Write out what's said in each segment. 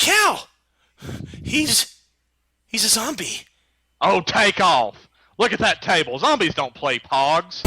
cow! He's a zombie. Oh, take off! Look at that table. Zombies don't play pogs.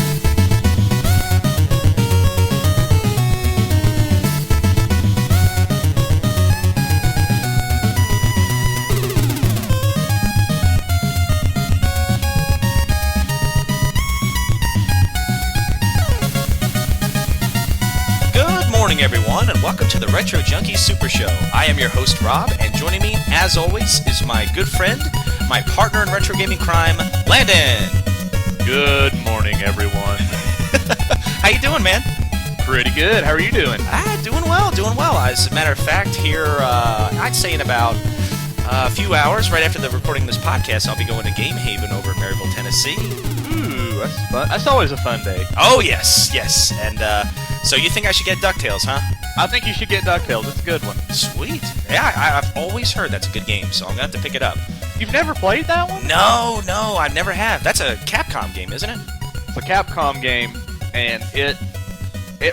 Good morning, everyone, and welcome to the Retro Junkies Super Show. I am your host, Rob, and joining me, as always, is my good friend, my partner in retro gaming crime, Landon. Good morning, everyone. How you doing, man? Pretty good. How are you doing? Doing well. As a matter of fact, here, I'd say in about a few hours, right after the recording of this podcast, I'll be going to Game Haven over in Maryville, Tennessee. Ooh, that's fun. That's always a fun day. Oh, yes. And, so you think I should get DuckTales, huh? I think you should get DuckTales. It's a good one. Sweet. Yeah, I've always heard that's a good game, so I'm gonna have to pick it up. You've never played that one? No, I never have. That's a Capcom game, isn't it? It's a Capcom game, and it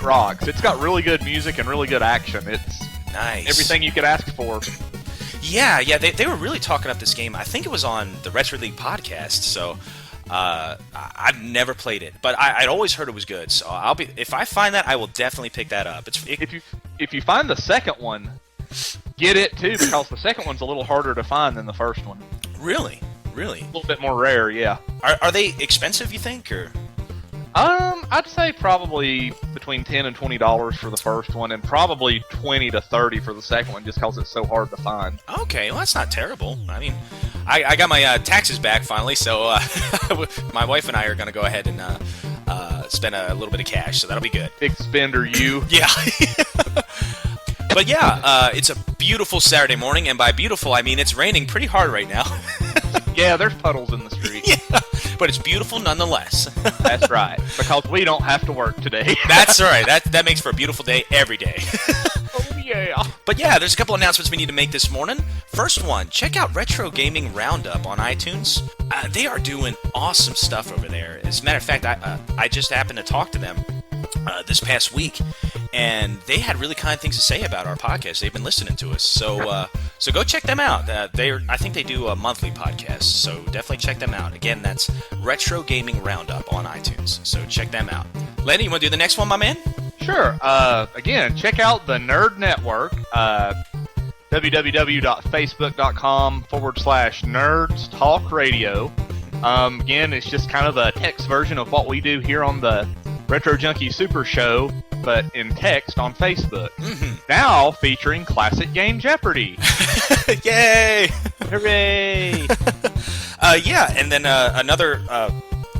rocks. It's got really good music and really good action. It's nice. Everything you could ask for. Yeah, they were really talking up this game. I think it was on the Retro League podcast, so I've never played it, but I'd always heard it was good. So if I find that, I will definitely pick that up. If you find the second one, get it too, because the second one's a little harder to find than the first one. Really? A little bit more rare, yeah. Are they expensive, you think, or? I'd say probably between $10 and $20 for the first one, and probably $20 to $30 for the second one, just because it's so hard to find. Okay, well that's not terrible. I mean, I got my taxes back finally, so my wife and I are going to go ahead and spend a little bit of cash, so that'll be good. Big spender, you. Yeah. But yeah, it's a beautiful Saturday morning, and by beautiful, I mean it's raining pretty hard right now. Yeah, there's puddles in the street. Yeah, but it's beautiful nonetheless. That's right, because we don't have to work today. That's right. That makes for a beautiful day every day. Oh, yeah. But yeah, there's a couple announcements we need to make this morning. First one, check out Retro Gaming Roundup on iTunes. They are doing awesome stuff over there. As a matter of fact, I just happened to talk to them this past week, and they had really kind things to say about our podcast. They've been listening to us, so go check them out. I think they do a monthly podcast, so definitely check them out. Again, that's Retro Gaming Roundup on iTunes, so check them out. Lenny, you want to do the next one, my man? Sure. Again, check out the Nerd Network, www.facebook.com/Nerds Talk Radio. Again, it's just kind of a text version of what we do here on the Retro Junkie Super Show, but in text on Facebook. Mm-hmm. Now featuring Classic Game Jeopardy! Yay! Hooray! Yeah, and then another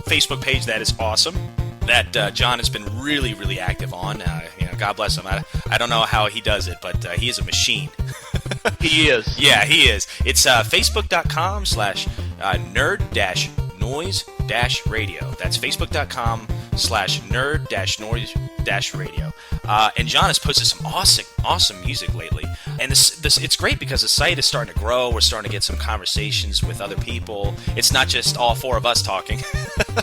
Facebook page that is awesome, that John has been really, really active on. God bless him. I don't know how he does it, but he is a machine. He is. Yeah, he is. It's facebook.com/nerd-noise-radio. That's facebook.com/nerd-noise-radio. And John has posted some awesome music lately. And this it's great because the site is starting to grow. We're starting to get some conversations with other people. It's not just all four of us talking.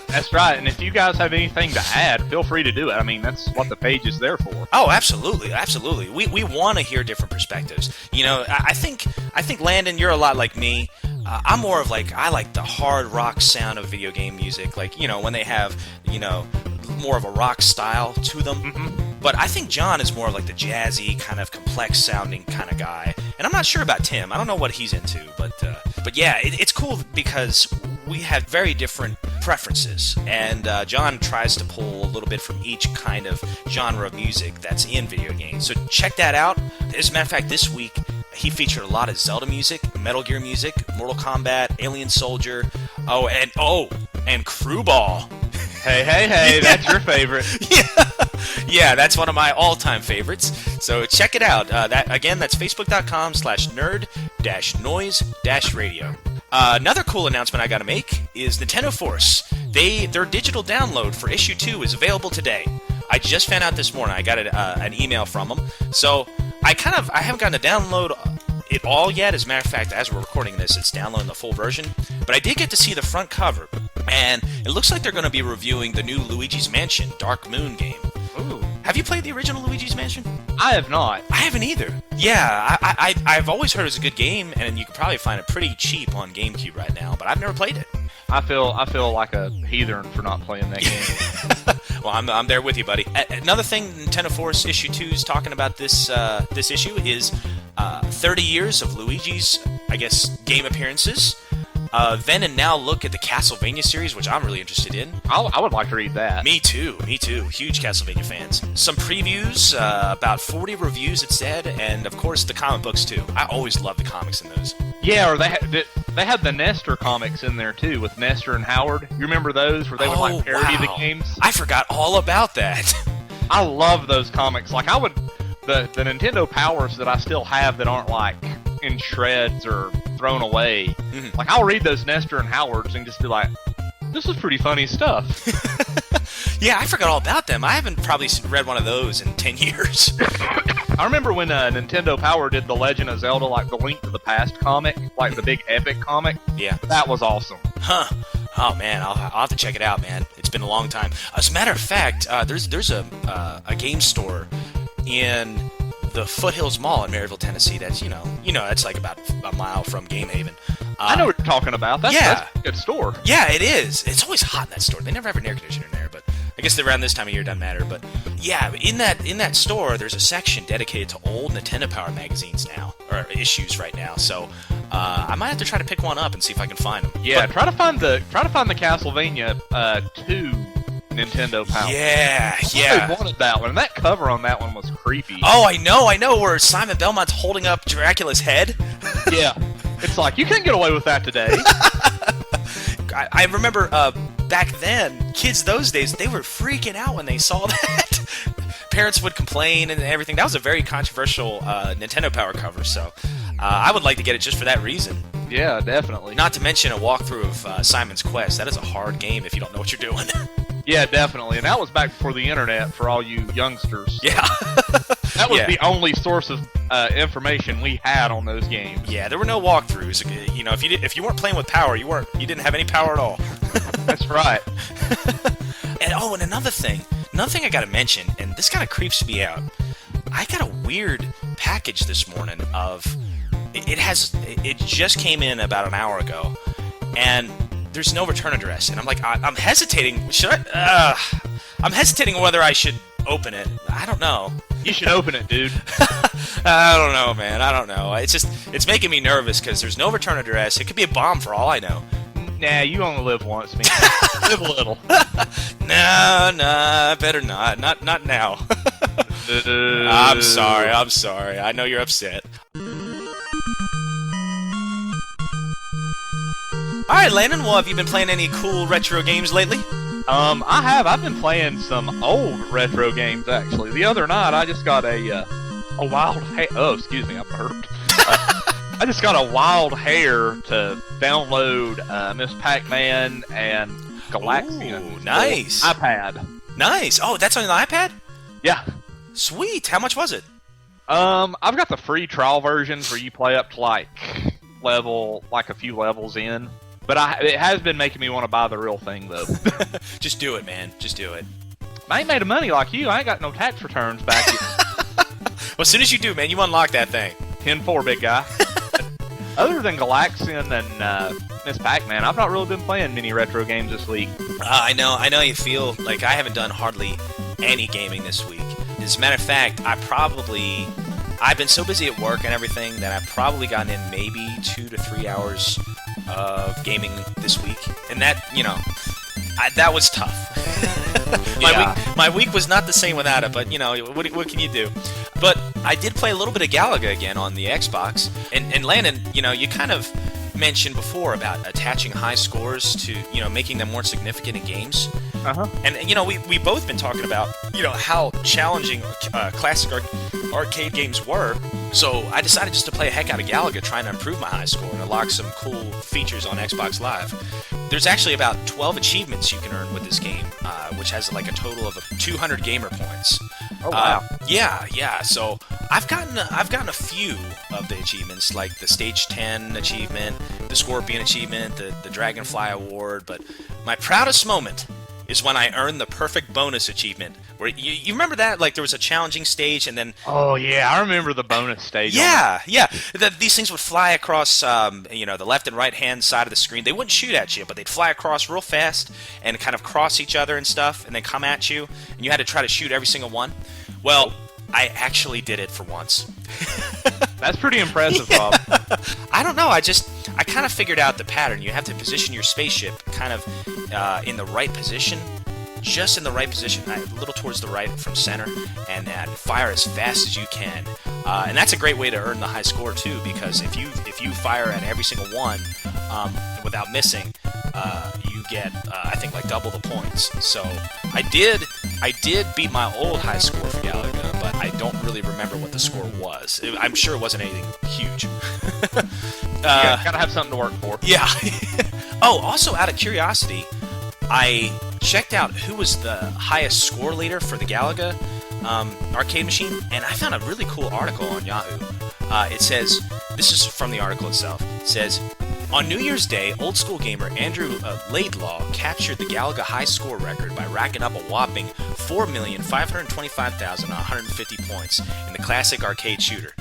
That's right. And if you guys have anything to add, feel free to do it. I mean, that's what the page is there for. Oh, absolutely. We want to hear different perspectives. You know, I think Landon, you're a lot like me. I'm more of I like the hard rock sound of video game music. Like, you know, when they have, you know, more of a rock style to them. Mm-hmm. But I think John is more like the jazzy, kind of complex sounding kind of guy. And I'm not sure about Tim. I don't know what he's into. But yeah, it's cool because we have very different preferences. And John tries to pull a little bit from each kind of genre of music that's in video games. So check that out. As a matter of fact, this week, he featured a lot of Zelda music, Metal Gear music, Mortal Kombat, Alien Soldier, and Crew Ball. Hey, that's your favorite. Yeah, that's one of my all-time favorites. So check it out. That's facebook.com/nerd-noise-radio. Another cool announcement I got to make is Nintendo Force. Their digital download for issue 2 is available today. I just found out this morning. I got an email from them. So I haven't gotten to download it all yet. As a matter of fact, as we're recording this, it's downloading the full version. But I did get to see the front cover, and it looks like they're going to be reviewing the new Luigi's Mansion Dark Moon game. Ooh. Have you played the original Luigi's Mansion? I have not. I haven't either. Yeah, I've always heard it's a good game, and you can probably find it pretty cheap on GameCube right now, but I've never played it. I feel like a heathen for not playing that game. Well, I'm there with you, buddy. Another thing Nintendo Force Issue 2 is talking about this issue is 30 years of Luigi's, I guess, game appearances. Then and now look at the Castlevania series, which I'm really interested in. I would like to read that. Me too. Huge Castlevania fans. Some previews, about 40 reviews it said, and of course the comic books too. I always love the comics in those. Yeah, or they had the Nestor comics in there too, with Nestor and Howard. You remember those, where they would like parody the games? I forgot all about that. I love those comics. Like the Nintendo Powers that I still have that aren't like in shreds or thrown away. Mm-hmm. Like I'll read those Nestor and Howards and just be like, this is pretty funny stuff. Yeah, I forgot all about them. I haven't probably read one of those in 10 years. I remember when Nintendo Power did the Legend of Zelda, like the Link to the Past comic, like the big epic comic. Yeah. That was awesome. Huh. Oh, man, I'll have to check it out, man. It's been a long time. As a matter of fact, there's a game store in the Foothills Mall in Maryville, Tennessee. That's, that's like about a mile from Game Haven. I know what you're talking about. That's a good store. Yeah, it is. It's always hot in that store. They never have an air conditioner in there, but I guess around this time of year it doesn't matter. But yeah, in that store, there's a section dedicated to old Nintendo Power magazines now, or issues right now. So I might have to try to pick one up and see if I can find them. Yeah, try to find the Castlevania 2 Nintendo Power. Yeah. I wanted that one, and that cover on that one was creepy. Oh, I know, where Simon Belmont's holding up Dracula's head. Yeah. It's like, you can't get away with that today. I remember back then, kids those days, they were freaking out when they saw that. Parents would complain and everything. That was a very controversial Nintendo Power cover, so I would like to get it just for that reason. Yeah, definitely. Not to mention a walkthrough of Simon's Quest. That is a hard game if you don't know what you're doing. Yeah, definitely. And that was back before the internet for all you youngsters. Yeah. That was the only source of information we had on those games. Yeah, there were no walkthroughs. If you weren't playing with power, you didn't have any power at all. That's right. And another thing I gotta mention, and this kind of creeps me out. I got a weird package this morning it just came in about an hour ago, and there's no return address, and I'm like, I'm hesitating. I'm hesitating whether I should open it. I don't know. You should open it, dude. I don't know, man. I don't know. It's making me nervous because there's no return address. It could be a bomb for all I know. Nah, you only live once, man. Live a little. No, better not. Not now. I'm sorry. I know you're upset. Alright, Landon, well, have you been playing any cool retro games lately? I have. I've been playing some old retro games, actually. The other night, I just got a wild hair. Oh, excuse me, I burped. I just got a wild hair to download Miss Pac-Man and Galaxian. Ooh, nice. iPad. Nice. Oh, that's on the iPad? Yeah. Sweet. How much was it? I've got the free trial versions where you play up to like a few levels in. But it has been making me want to buy the real thing, though. Just do it, man. Just do it. I ain't made of money like you. I ain't got no tax returns back yet. Well, as soon as you do, man, you unlock that thing. 10-4, big guy. Other than Galaxian and Miss Pac-Man, I've not really been playing many retro games this week. I know you feel like I haven't done hardly any gaming this week. As a matter of fact, I've been so busy at work and everything that I've probably gotten in maybe 2 to 3 hours of gaming this week, and that that was tough. My week was not the same without it, but what can you do? But I did play a little bit of Galaga again on the Xbox, and Landon, you kind of mentioned before about attaching high scores to making them more significant in games. And we both been talking about how challenging classic arcade games were. So I decided just to play a heck out of Galaga, trying to improve my high score and unlock some cool features on Xbox Live. There's actually about 12 achievements you can earn with this game, which has like a total of 200 gamer points. Oh wow! Yeah. So I've gotten a few of the achievements, like the Stage 10 achievement, the Scorpion achievement, the Dragonfly Award. But my proudest moment is when I earned the perfect bonus achievement. Where you remember that? Like there was a challenging stage, and then Oh yeah, I remember the bonus stage. yeah. These things would fly across, the left and right hand side of the screen. They wouldn't shoot at you, but they'd fly across real fast and kind of cross each other and stuff, and then come at you, and you had to try to shoot every single one. Well, I actually did it for once. That's pretty impressive, Rob. I don't know. I kind of figured out the pattern. You have to position your spaceship kind of in the right position. Just in the right position, a little towards the right from center, and fire as fast as you can. And that's a great way to earn the high score too, because if you fire at every single one without missing, you get I think like double the points. So I did beat my old high score for Galaga, but I don't really remember what the score was. I'm sure it wasn't anything huge. Gotta have something to work for. Yeah. Oh, also out of curiosity, I checked out who was the highest score leader for the Galaga arcade machine, and I found a really cool article on Yahoo. It says, this is from the article itself, it says, on New Year's Day, old school gamer Andrew Laidlaw captured the Galaga high score record by racking up a whopping 4,525,150 points in the classic arcade shooter.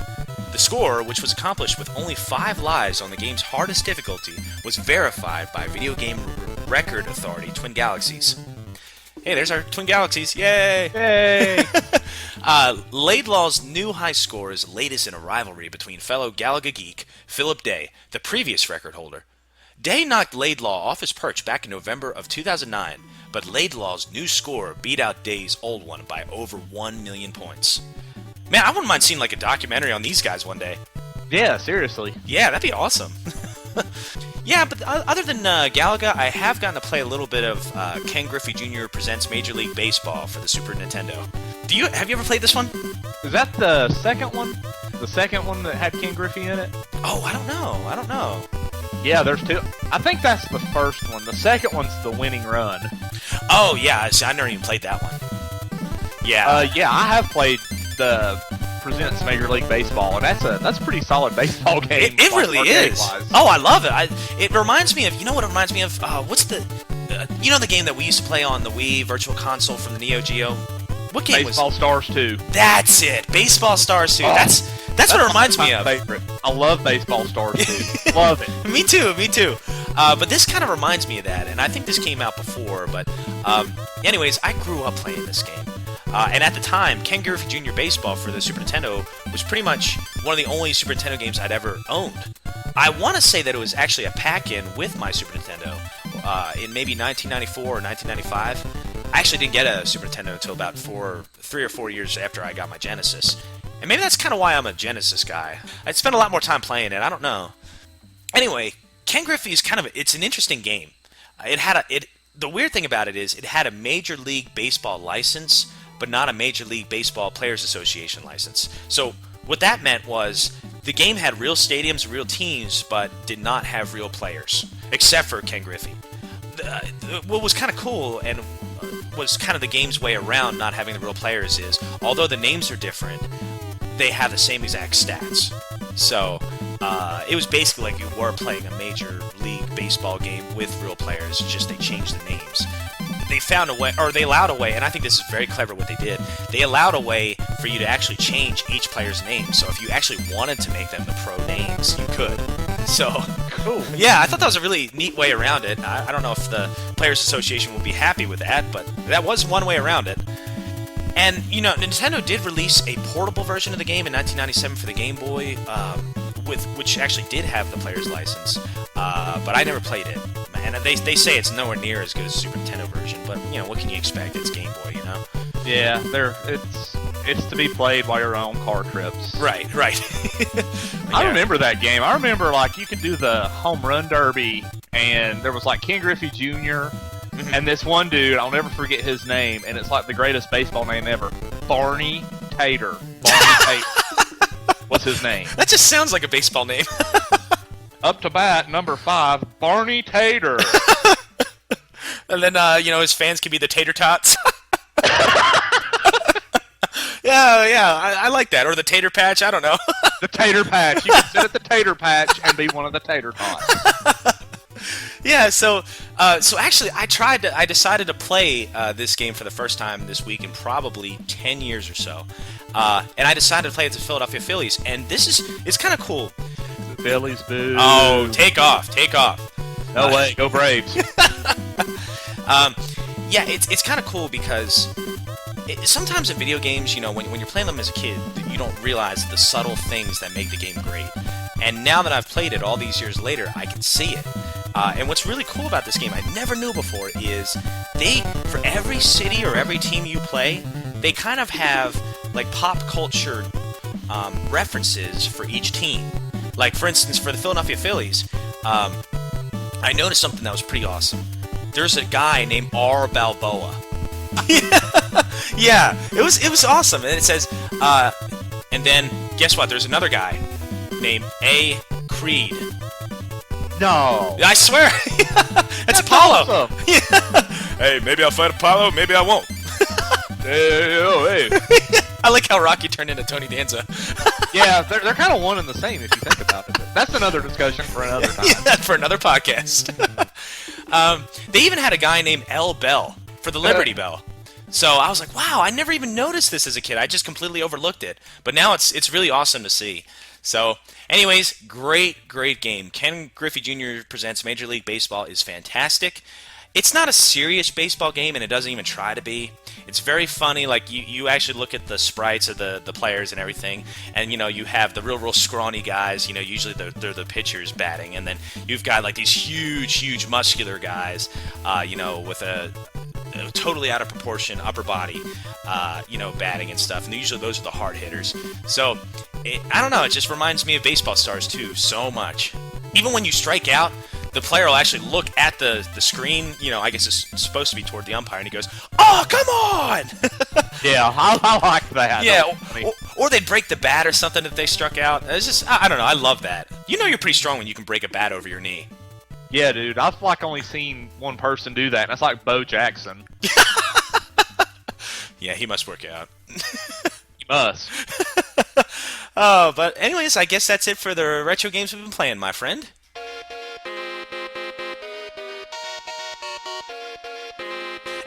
The score, which was accomplished with only 5 lives on the game's hardest difficulty, was verified by video game record authority Twin Galaxies. Hey, there's our Twin Galaxies. Yay! Yay! Laidlaw's new high score is latest in a rivalry between fellow Galaga geek Philip Day, the previous record holder. Day knocked Laidlaw off his perch back in November of 2009, but Laidlaw's new score beat out Day's old one by over 1 million points. Man, I wouldn't mind seeing like a documentary on these guys one day. Yeah, seriously. Yeah, that'd be awesome. Yeah, but other than Galaga, I have gotten to play a little bit of Ken Griffey Jr. Presents Major League Baseball for the Super Nintendo. Have you ever played this one? Is that the second one? The second one that had Ken Griffey in it? Oh, I don't know. Yeah, there's 2. I think that's the first one. The second one's the winning run. Oh, yeah. See, I never even played that one. Yeah. Yeah, I have played the Presents Major League Baseball, and that's a pretty solid baseball game. It really is. Oh, I love it. It reminds me of, you know what it reminds me of? What's the game that we used to play on the Wii Virtual Console from the Neo Geo? What game Baseball Stars 2. That's it. Baseball Stars 2. That's what it reminds me of. Favorite. I love Baseball Stars 2. Love it. Me too. But this kind of reminds me of that, and I think this came out before. But anyways, I grew up playing this game. And at the time, Ken Griffey Jr. Baseball for the Super Nintendo was pretty much one of the only Super Nintendo games I'd ever owned. I want to say that it was actually a pack-in with my Super Nintendo in maybe 1994 or 1995. I actually didn't get a Super Nintendo until about 3 or 4 years after I got my Genesis. And maybe that's kind of why I'm a Genesis guy. I'd spent a lot more time playing it. I don't know. Anyway, Ken Griffey is it's an interesting game. The weird thing about it is it had a Major League Baseball license, but not a Major League Baseball Players Association license. So what that meant was the game had real stadiums, real teams, but did not have real players, except for Ken Griffey. What was kind of cool and was kind of the game's way around not having the real players is, although the names are different, they have the same exact stats. So it was basically like you were playing a Major League Baseball game with real players, just they changed the names. They found a way, or they allowed a way, and I think this is very clever what they did. They allowed a way for you to actually change each player's name. So if you actually wanted to make them the pro names, you could. So, cool. Yeah, I thought that was a really neat way around it. I don't know if the Players Association will be happy with that, but that was one way around it. And, Nintendo did release a portable version of the game in 1997 for the Game Boy, which actually did have the player's license, but I never played it. And they say it's nowhere near as good as the Super Nintendo version, but what can you expect? It's Game Boy, Yeah, it's to be played while you're on car trips. Right. I remember that game. I remember you could do the home run derby, and there was Ken Griffey Jr. and this one dude. I'll never forget his name, and it's the greatest baseball name ever. Barney Tater. What's his name? That just sounds like a baseball name. Up to bat, number 5, Barney Tater. And then, his fans can be the Tater Tots. Yeah, I like that. Or the Tater Patch, I don't know. The Tater Patch. You can sit at the Tater Patch and be one of the Tater Tots. Yeah, so actually, I decided to play this game for the first time this week in probably 10 years or so, and I decided to play it the Philadelphia Phillies, and it's kind of cool. The Phillies, boo. Oh, take off. No way, go Braves. Yeah, it's kind of cool because sometimes in video games, when you're playing them as a kid, you don't realize the subtle things that make the game great. And now that I've played it all these years later, I can see it. And what's really cool about this game, I never knew before, is for every city or every team you play, they kind of have like pop culture references for each team. Like, for instance, for the Philadelphia Phillies, I noticed something that was pretty awesome. There's a guy named R. Balboa. Yeah, it was awesome. And it says, and then guess what? There's another guy named A. Creed. No. I swear, that's Apollo. Awesome. Yeah. Hey, maybe I'll fight Apollo, maybe I won't. Hey. I like how Rocky turned into Tony Danza. Yeah, they're kind of one and the same if you think about it. That's another discussion for another time. Yeah, for another podcast. They even had a guy named L. Bell for the Liberty Bell. So I was like, wow, I never even noticed this as a kid. I just completely overlooked it. But now it's really awesome to see. So, anyways, great game. Ken Griffey Jr. Presents Major League Baseball is fantastic. It's not a serious baseball game, and it doesn't even try to be. It's very funny. Like, you actually look at the sprites of the players and everything, and, you have the real scrawny guys. Usually they're the pitchers batting, and then you've got, like, these huge muscular guys, with a totally out of proportion upper body, batting and stuff. And usually those are the hard hitters. So, I don't know, it just reminds me of baseball stars, too, so much. Even when you strike out, the player will actually look at the screen, I guess it's supposed to be toward the umpire, and he goes, "Oh, come on!" Yeah, I like that. Yeah, or they'd break the bat or something if they struck out. It's just, I don't know, I love that. You're pretty strong when you can break a bat over your knee. Yeah, dude, I've only seen one person do that, and that's like Bo Jackson. Yeah, he must work out. He must. Oh, but anyways, I guess that's it for the retro games we've been playing, my friend.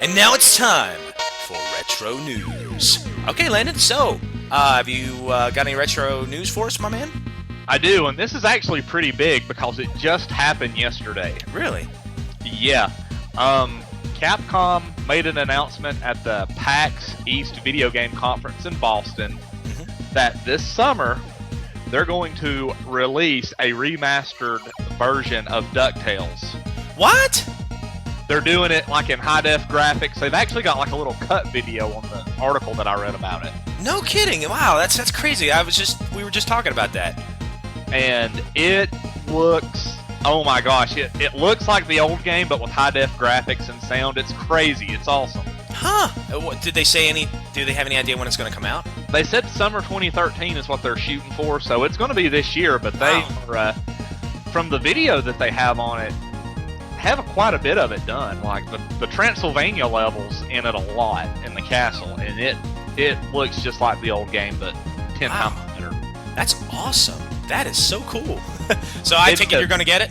And now it's time for Retro News. Okay, Landon, so, have you got any retro news for us, my man? I do, and this is actually pretty big because it just happened yesterday. Really? Yeah. Capcom made an announcement at the PAX East Video Game Conference in Boston that this summer they're going to release a remastered version of DuckTales. What? They're doing it like in high-def graphics. They've actually got like a little cut video on the article that I read about it. No kidding! Wow, that's crazy. We were just talking about that. And it looks, oh my gosh, it looks like the old game, but with high-def graphics and sound. It's crazy. It's awesome. Huh? Did they say do they have any idea when it's going to come out? They said summer 2013 is what they're shooting for, so it's going to be this year, but they are, from the video that they have on it, have quite a bit of it done. Like the Transylvania levels in it a lot in the castle, and it looks just like the old game, but 10 times better. That's awesome. That is so cool. So I take it you're going to get it?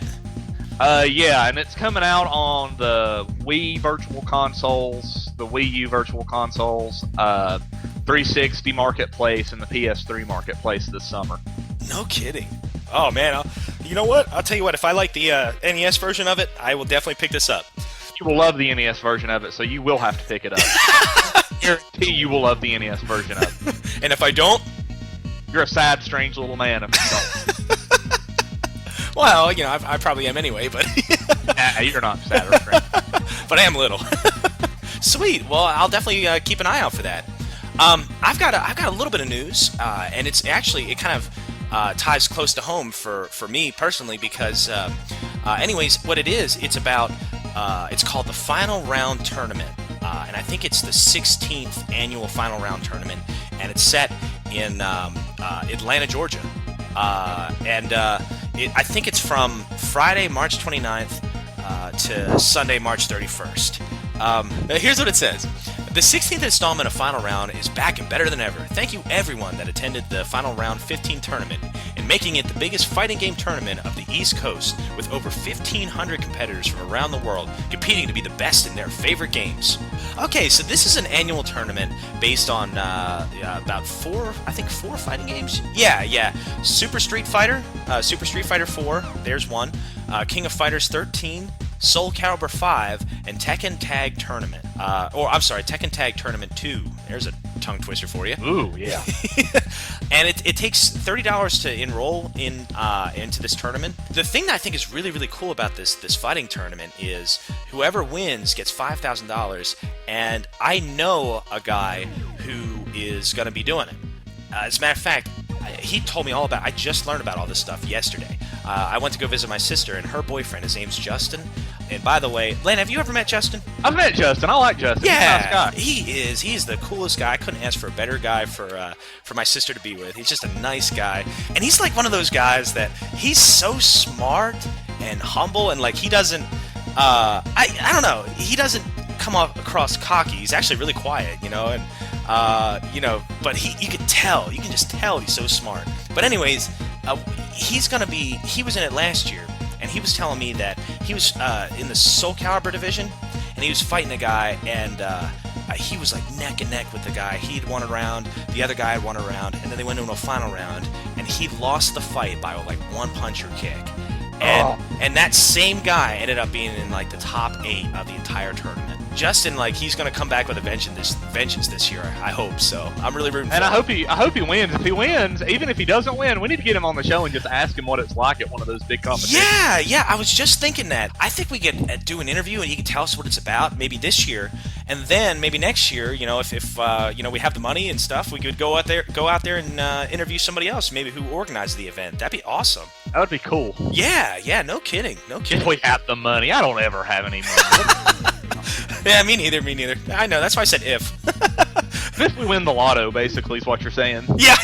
Yeah, and it's coming out on the Wii Virtual Consoles, the Wii U Virtual Consoles, 360 Marketplace, and the PS3 Marketplace this summer. No kidding. Oh, man. You know what? I'll tell you what. If I like the NES version of it, I will definitely pick this up. You will love the NES version of it, so you will have to pick it up. I guarantee you will love the NES version of it. And if I don't? You're a sad, strange little man if you don't. Well, I probably am anyway, but... Nah, you're not sad or strange. But I am little. Sweet. Well, I'll definitely keep an eye out for that. I've got a little bit of news, and it kind of ties close to home for me personally because, anyways, what it is, it's called the Final Round Tournament, and I think it's the 16th annual Final Round Tournament, and it's set in Atlanta, Georgia, and I think it's from Friday, March 29th to Sunday, March 31st. Here's what it says. The 16th installment of Final Round is back and better than ever. Thank you everyone that attended the Final Round 15 tournament in making it the biggest fighting game tournament of the East Coast, with over 1,500 competitors from around the world competing to be the best in their favorite games. Okay, so this is an annual tournament based on about four fighting games. Yeah. Super Street Fighter 4, there's one. King of Fighters 13, Soul Calibur 5, and Tekken Tag Tournament. Tekken Tag Tournament 2. There's a tongue twister for you. Ooh, yeah. And it takes $30 to enroll into this tournament. The thing that I think is really, really cool about this fighting tournament is whoever wins gets $5,000, and I know a guy who is going to be doing it. As a matter of fact, he told me all about it. I just learned about all this stuff yesterday. I went to go visit my sister and her boyfriend. His name's Justin. And by the way, Len, have you ever met Justin? I've met Justin. I like Justin. Yeah, He's a nice guy. he is. He's the coolest guy. I couldn't ask for a better guy for my sister to be with. He's just a nice guy. And he's like one of those guys that he's so smart and humble, and like he doesn't, I don't know, he doesn't come across cocky. He's actually really quiet, you know, and but you can just tell he's so smart. But anyways, he was in it last year, and he was telling me that he was in the Soul Calibur division, and he was fighting a guy, and he was like neck and neck with the guy. He'd won a round, the other guy had won a round, and then they went into a final round, and he lost the fight by like one punch or kick. And that same guy ended up being in like the top 8 of the entire tournament. Justin, like, he's gonna come back with a vengeance this year. I hope so. I'm really rooting for him. And I hope he wins. If he wins, even if he doesn't win, we need to get him on the show and just ask him what it's like at one of those big competitions. Yeah. I was just thinking that. I think we could do an interview and he could tell us what it's about. Maybe this year, and then maybe next year. You know, if we have the money and stuff, we could go out there and interview somebody else, maybe who organized the event. That'd be awesome. That would be cool. Yeah. No kidding. If we have the money, I don't ever have any money. Yeah, me neither. I know, that's why I said if. If we win the lotto, basically, is what you're saying. Yeah.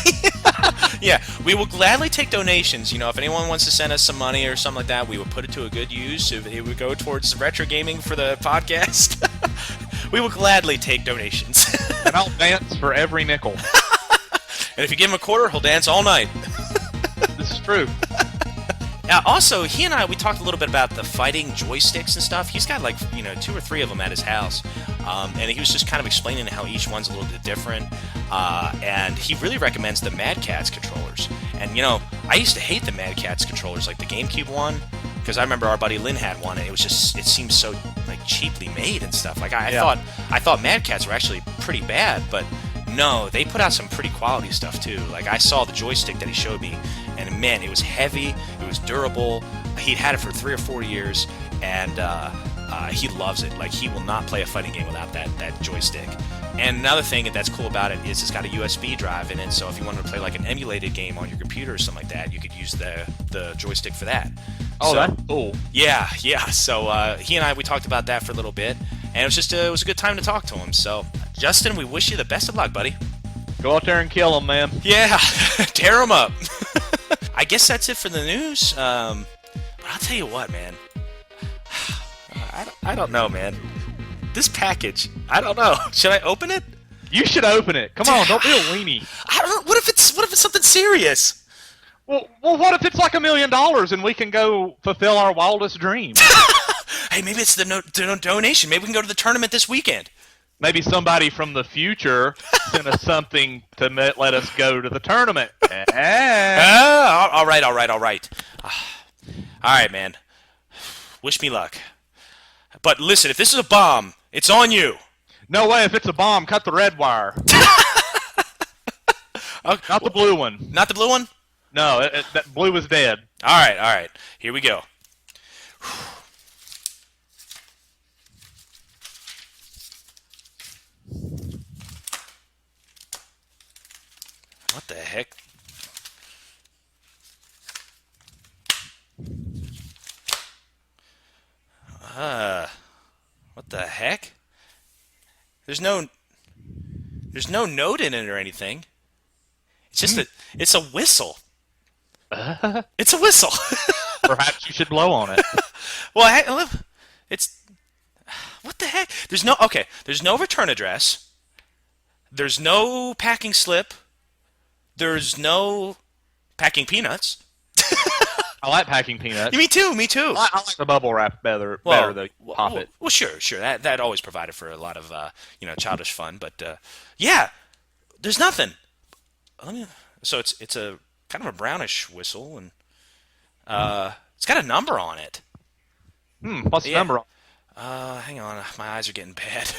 Yeah, we will gladly take donations. You know, if anyone wants to send us some money or something like that, we will put it to a good use. If it would go towards retro gaming for the podcast, we will gladly take donations. And I'll dance for every nickel. And if you give him a quarter, he'll dance all night. This is true. Also, he and I, we talked a little bit about the fighting joysticks and stuff. He's got like, 2 or 3 of them at his house. And he was just kind of explaining how each one's a little bit different. And he really recommends the Mad Catz controllers. And, I used to hate the Mad Catz controllers, like the GameCube one, because I remember our buddy Lynn had one, and it seemed so like cheaply made and stuff. Like I thought Mad Catz were actually pretty bad, but no, they put out some pretty quality stuff too. Like I saw the joystick that he showed me, and man, it was heavy, it was durable. He'd had it for 3 or 4 years, and he loves it. Like he will not play a fighting game without that joystick. And another thing that's cool about it is it's got a USB drive in it, so if you wanted to play like an emulated game on your computer or something like that, you could use the joystick for that. Oh, that's cool. Yeah. So he and I, we talked about that for a little bit, and it was a good time to talk to him. So Justin, we wish you the best of luck, buddy. Go out there and kill him, man. Yeah, tear him up. I guess that's it for the news. But I'll tell you what, man. I don't know, man. This package, I don't know. Should I open it? You should open it. Come on, don't be a weenie. I don't know. What if it's something serious? Well, what if it's like $1 million and we can go fulfill our wildest dreams? Hey, maybe it's the donation. Maybe we can go to the tournament this weekend. Maybe somebody from the future sent us something to let us go to the tournament. All right. All right, man. Wish me luck. But listen, if this is a bomb, it's on you. No way. If it's a bomb, cut the red wire. Okay. Not the blue one. Not the blue one? No, that blue is dead. All right. Here we go. What the heck? What the heck? There's no note in it or anything. It's just it's a whistle. It's a whistle. Perhaps you should blow on it. Well, it's what the heck? There's no return address. There's no packing slip. There's no Packing peanuts. I like packing peanuts. Me too. Me too. I like the bubble wrap better than pop it. Well, sure. That always provided for a lot of childish fun. But yeah, there's nothing. So it's a kind of a brownish whistle, and it's got a number on it. What's the number on? Hang on, my eyes are getting bad.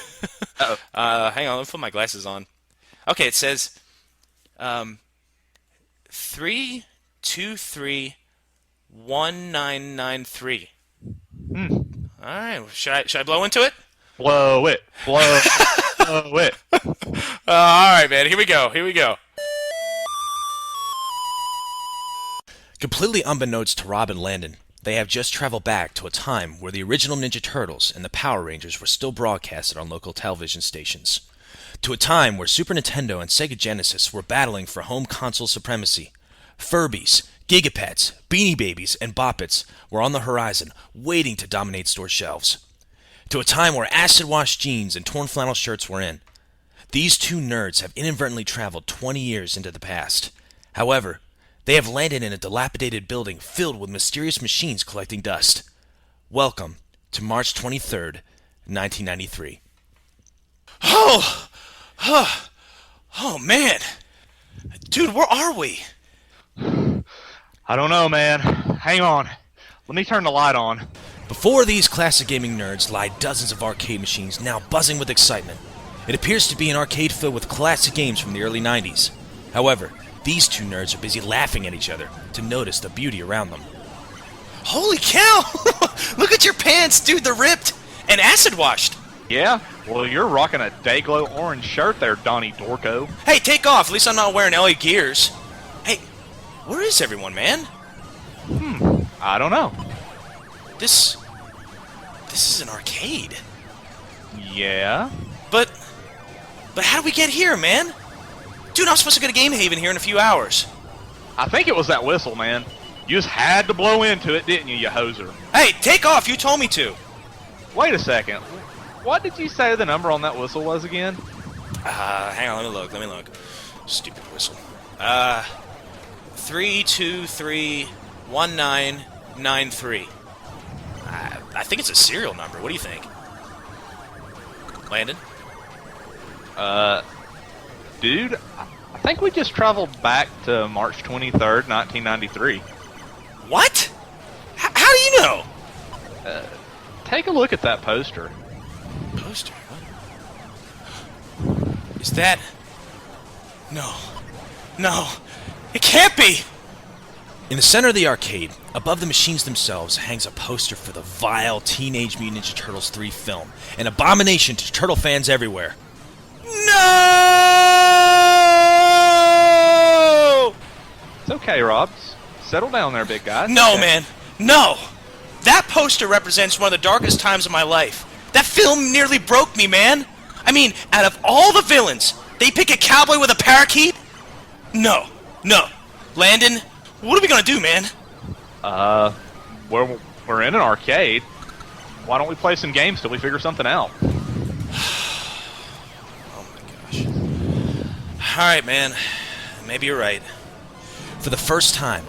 Uh-oh. Hang on, let me put my glasses on. Okay, it says 3231993. All right, should I blow into it? Blow it. Blow it. All right, man. Here we go. Completely unbeknownst to Rob and Landon, they have just traveled back to a time where the original Ninja Turtles and the Power Rangers were still broadcasted on local television stations. To a time where Super Nintendo and Sega Genesis were battling for home console supremacy. Furbies, Gigapets, Beanie Babies, and Boppets were on the horizon, waiting to dominate store shelves. To a time where acid-washed jeans and torn flannel shirts were in. These two nerds have inadvertently traveled 20 years into the past. However, they have landed in a dilapidated building filled with mysterious machines collecting dust. Welcome to March 23rd, 1993. Oh, man. Dude, where are we? I don't know, man. Hang on. Let me turn the light on. Before these classic gaming nerds lie dozens of arcade machines now buzzing with excitement. It appears to be an arcade filled with classic games from the early 90s. However, these two nerds are busy laughing at each other to notice the beauty around them. Holy cow! Look at your pants, dude, they're ripped and acid washed. Yeah? Well, you're rocking a Dayglow orange shirt there, Donnie Dorco. Hey, take off. At least I'm not wearing LA Gears. Hey, where is everyone, man? I don't know. This is an arcade. Yeah? But how did we get here, man? Dude, I'm supposed to go to Game Haven here in a few hours. I think it was that whistle, man. You just had to blow into it, didn't you hoser? Hey, take off. You told me to. Wait a second. What did you say the number on that whistle was again? Hang on, let me look. Stupid whistle. 3231993. I think it's a serial number. What do you think? Landon? Dude, I think we just traveled back to March 23rd, 1993. What? How do you know? Take a look at that poster. Poster? What? Is that... No. It can't be! In the center of the arcade, above the machines themselves, hangs a poster for the vile Teenage Mutant Ninja Turtles 3 film, an abomination to turtle fans everywhere. No! It's okay, Rob. Settle down there, big guy. No, okay. man. No! That poster represents one of the darkest times of my life. That film nearly broke me, man. I mean, out of all the villains, they pick a cowboy with a parakeet? No. Landon, what are we gonna do, man? We're in an arcade. Why don't we play some games till we figure something out? Oh my gosh. Alright, man. Maybe you're right. For the first time,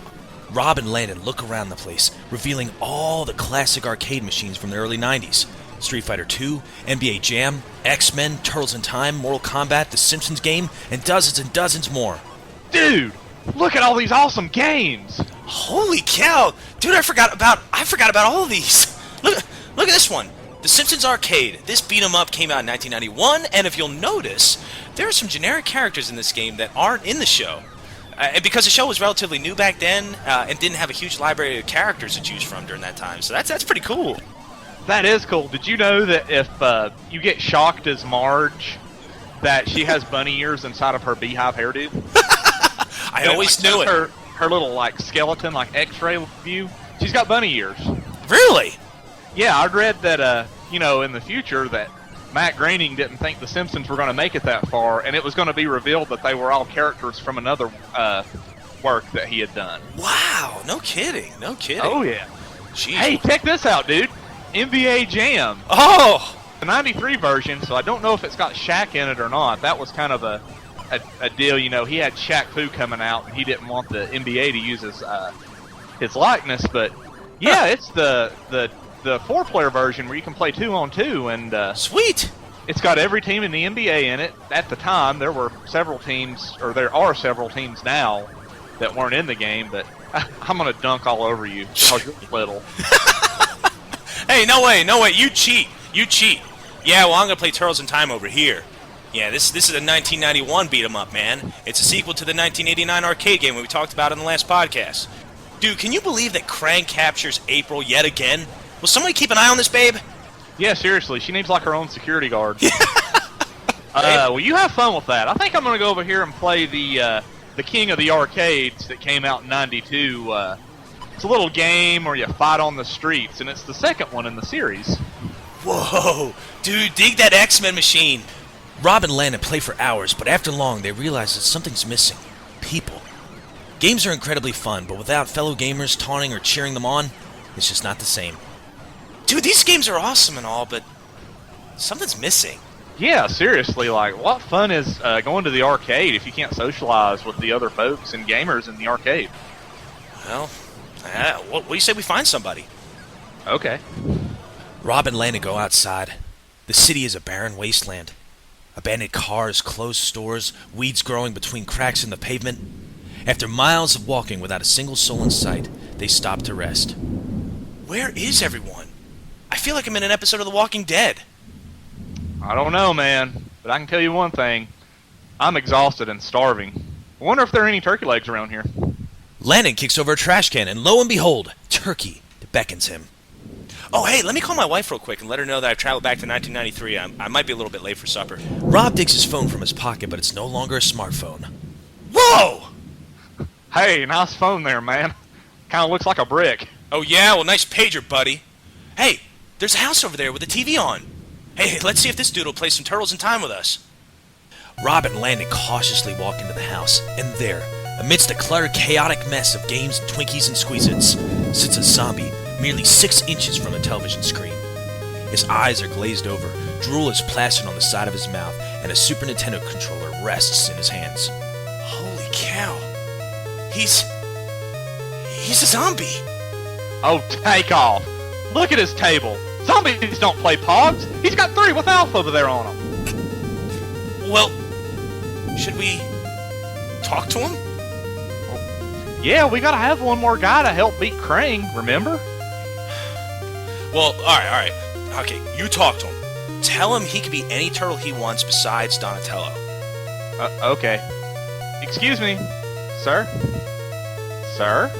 Rob and Landon look around the place, revealing all the classic arcade machines from the early 90s. Street Fighter II, NBA Jam, X-Men, Turtles in Time, Mortal Kombat, The Simpsons game, and dozens more. Dude, look at all these awesome games! Holy cow! Dude, I forgot about all of these. Look at this one. The Simpsons Arcade. This beat 'em up came out in 1991, and if you'll notice, there are some generic characters in this game that aren't in the show. And because the show was relatively new back then, and didn't have a huge library of characters to choose from during that time, so that's pretty cool. That is cool. Did you know that if you get shocked as Marge, that she has bunny ears inside of her beehive hairdo? I always knew it. Her little like skeleton, like X-ray view. She's got bunny ears. Really? Yeah, I read that. In the future that Matt Groening didn't think The Simpsons were going to make it that far, and it was going to be revealed that they were all characters from another work that he had done. Wow! No kidding. Oh yeah. Jeez. Hey, check this out, dude. NBA Jam. Oh! The 93 version, so I don't know if it's got Shaq in it or not. That was kind of a a deal. You know, he had Shaq Fu coming out, and he didn't want the NBA to use his likeness. But yeah, it's the 4-player version where you can play 2-on-2, and Sweet. It's got every team in the NBA in it. At the time, there were several teams, or there are several teams now that weren't in the game. But I'm gonna dunk all over you because you're little. Hey, no way. You cheat. Yeah, well, I'm gonna play Turtles in Time over here. Yeah, this is a 1991 beat 'em up, man. It's a sequel to the 1989 arcade game we talked about in the last podcast. Dude, can you believe that Krang captures April yet again? Will somebody keep an eye on this babe? Yeah, seriously, she needs like her own security guard. Well, you have fun with that. I think I'm gonna go over here and play the King of the Arcades that came out in '92. It's a little game where you fight on the streets, and it's the second one in the series. Whoa, dude, dig that X-Men machine. Rob and Landon play for hours, but after long, they realize that something's missing. People. Games are incredibly fun, but without fellow gamers taunting or cheering them on, it's just not the same. Dude, these games are awesome and all, but something's missing. Yeah, seriously, like, what fun is going to the arcade if you can't socialize with the other folks and gamers in the arcade? Well, what do you say we find somebody? Okay. Rob and Landon go outside. The city is a barren wasteland. Abandoned cars, closed stores, weeds growing between cracks in the pavement. After miles of walking without a single soul in sight, they stop to rest. Where is everyone? I feel like I'm in an episode of The Walking Dead. I don't know, man, but I can tell you one thing. I'm exhausted and starving. I wonder if there are any turkey legs around here. Landon kicks over a trash can, and lo and behold, Turkey beckons him. Oh, hey, let me call my wife real quick and let her know that I've traveled back to 1993. I might be a little bit late for supper. Rob digs his phone from his pocket, but it's no longer a smartphone. Whoa! Hey, nice phone there, man. Kind of looks like a brick. Oh, yeah? Well, nice pager, buddy. Hey, there's a house over there with a TV on. Hey, let's see if this dude will play some Turtles in Time with us. Rob and Landon cautiously walk into the house, and there, amidst a cluttered, chaotic mess of games, Twinkies, and Squeeze-Its, sits a zombie merely 6 inches from a television screen. His eyes are glazed over, drool is plastered on the side of his mouth, and a Super Nintendo controller rests in his hands. Holy cow. He's a zombie. Oh, take off. Look at his table. Zombies don't play Pogs. He's got 3 with Alpha over there on him. Well, should we talk to him? Yeah, we gotta have one more guy to help beat Krang, remember? Well, alright. Okay, you talk to him. Tell him he can be any turtle he wants besides Donatello. Okay. Excuse me, sir? Sir?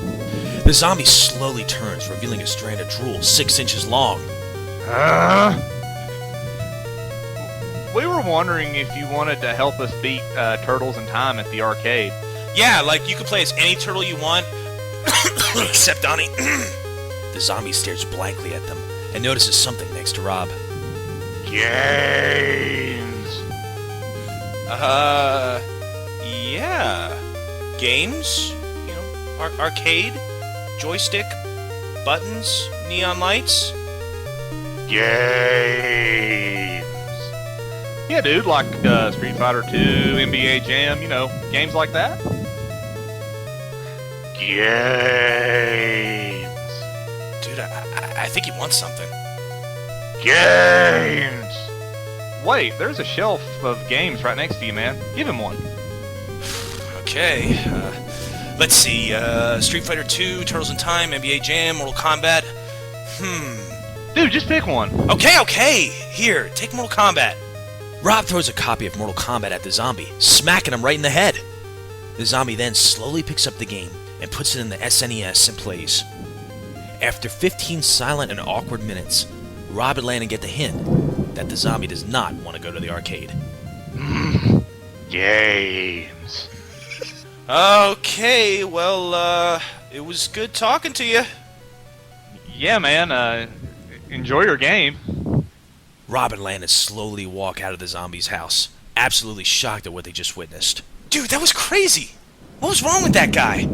The zombie slowly turns, revealing a strand of drool 6 inches long. We were wondering if you wanted to help us beat Turtles in Time at the arcade. Yeah, like you can play as any turtle you want, except Donnie. The zombie stares blankly at them and notices something next to Rob. Games. Yeah. Games? You know, arcade, joystick, buttons, neon lights. Games. Yeah, dude, like Street Fighter 2, NBA Jam, you know, games like that. Games. Dude, I think he wants something. Games. Wait, there's a shelf of games right next to you, man. Give him one. Okay. Let's see. Street Fighter 2, Turtles in Time, NBA Jam, Mortal Kombat. Dude, just pick one. Okay. Here, take Mortal Kombat. Rob throws a copy of Mortal Kombat at the zombie, smacking him right in the head. The zombie then slowly picks up the game and puts it in the SNES and plays. After 15 silent and awkward minutes, Rob and Landon get the hint that the zombie does not want to go to the arcade. Games. Okay, well, it was good talking to you. Yeah, man, enjoy your game. Rob and Landon slowly walk out of the zombie's house, absolutely shocked at what they just witnessed. Dude, that was crazy! What was wrong with that guy?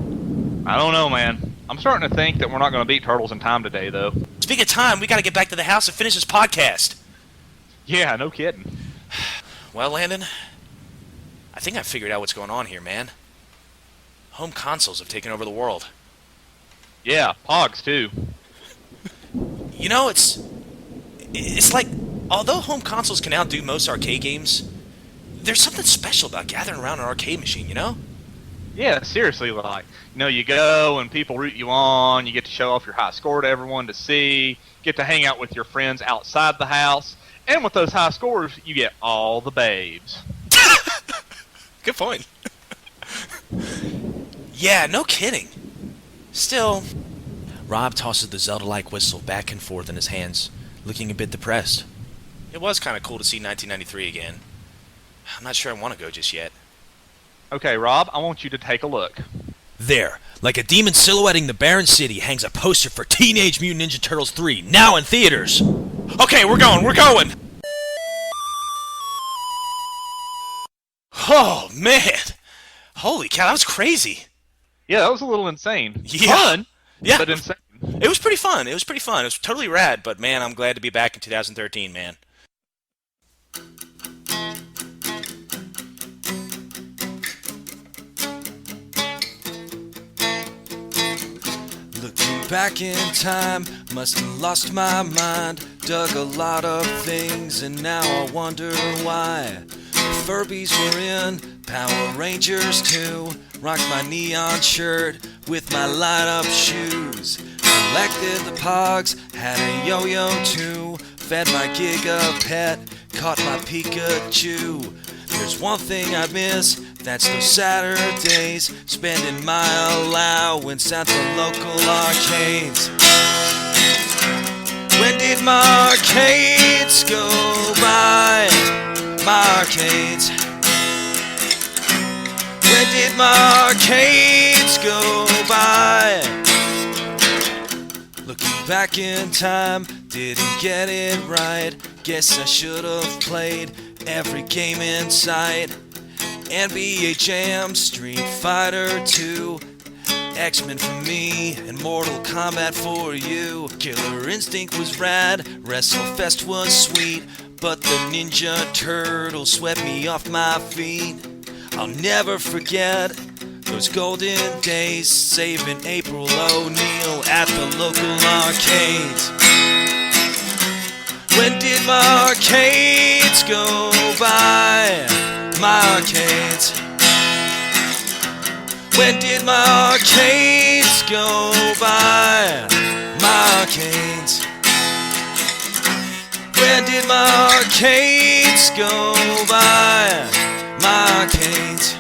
I don't know, man. I'm starting to think that we're not going to beat Turtles in Time today, though. Speaking of time, we gotta get back to the house and finish this podcast. Yeah, no kidding. Well, Landon, I think I figured out what's going on here, man. Home consoles have taken over the world. Yeah, Pogs too. You know, it's like, although home consoles can outdo most arcade games, there's something special about gathering around an arcade machine, you know? Yeah, seriously, like, you go and people root you on, you get to show off your high score to everyone to see, get to hang out with your friends outside the house, and with those high scores, you get all the babes. Good point. Yeah, no kidding. Still, Rob tosses the Zelda-like whistle back and forth in his hands, looking a bit depressed. It was kind of cool to see 1993 again. I'm not sure I want to go just yet. Okay, Rob, I want you to take a look. There, like a demon silhouetting the barren city, hangs a poster for Teenage Mutant Ninja Turtles 3, now in theaters. Okay, we're going! Oh, man! Holy cow, that was crazy. Yeah, that was a little insane. Yeah. Fun, yeah. But insane. It was pretty fun. It was totally rad, but man, I'm glad to be back in 2013, man. Looking back in time, must have lost my mind. Dug a lot of things, and now I wonder why. Furbies were in, Power Rangers too. Rocked my neon shirt with my light-up shoes. Collected the Pogs, had a yo-yo too. Fed my Giga Pet, caught my Pikachu. There's one thing I miss, that's those Saturdays, spending my allowance at the local arcades. When did my arcades go by? My arcades. When did my arcades go by? Looking back in time, didn't get it right. Guess I should have played every game in sight. NBA Jam, Street Fighter 2, X-Men for me, and Mortal Kombat for you. Killer Instinct was rad, WrestleFest was sweet, but the Ninja Turtles swept me off my feet. I'll never forget those golden days, saving April O'Neil at the local arcades. When did my arcades go by? My arcades. When did my arcades go by? My arcades. When did my arcades go by? My arcades.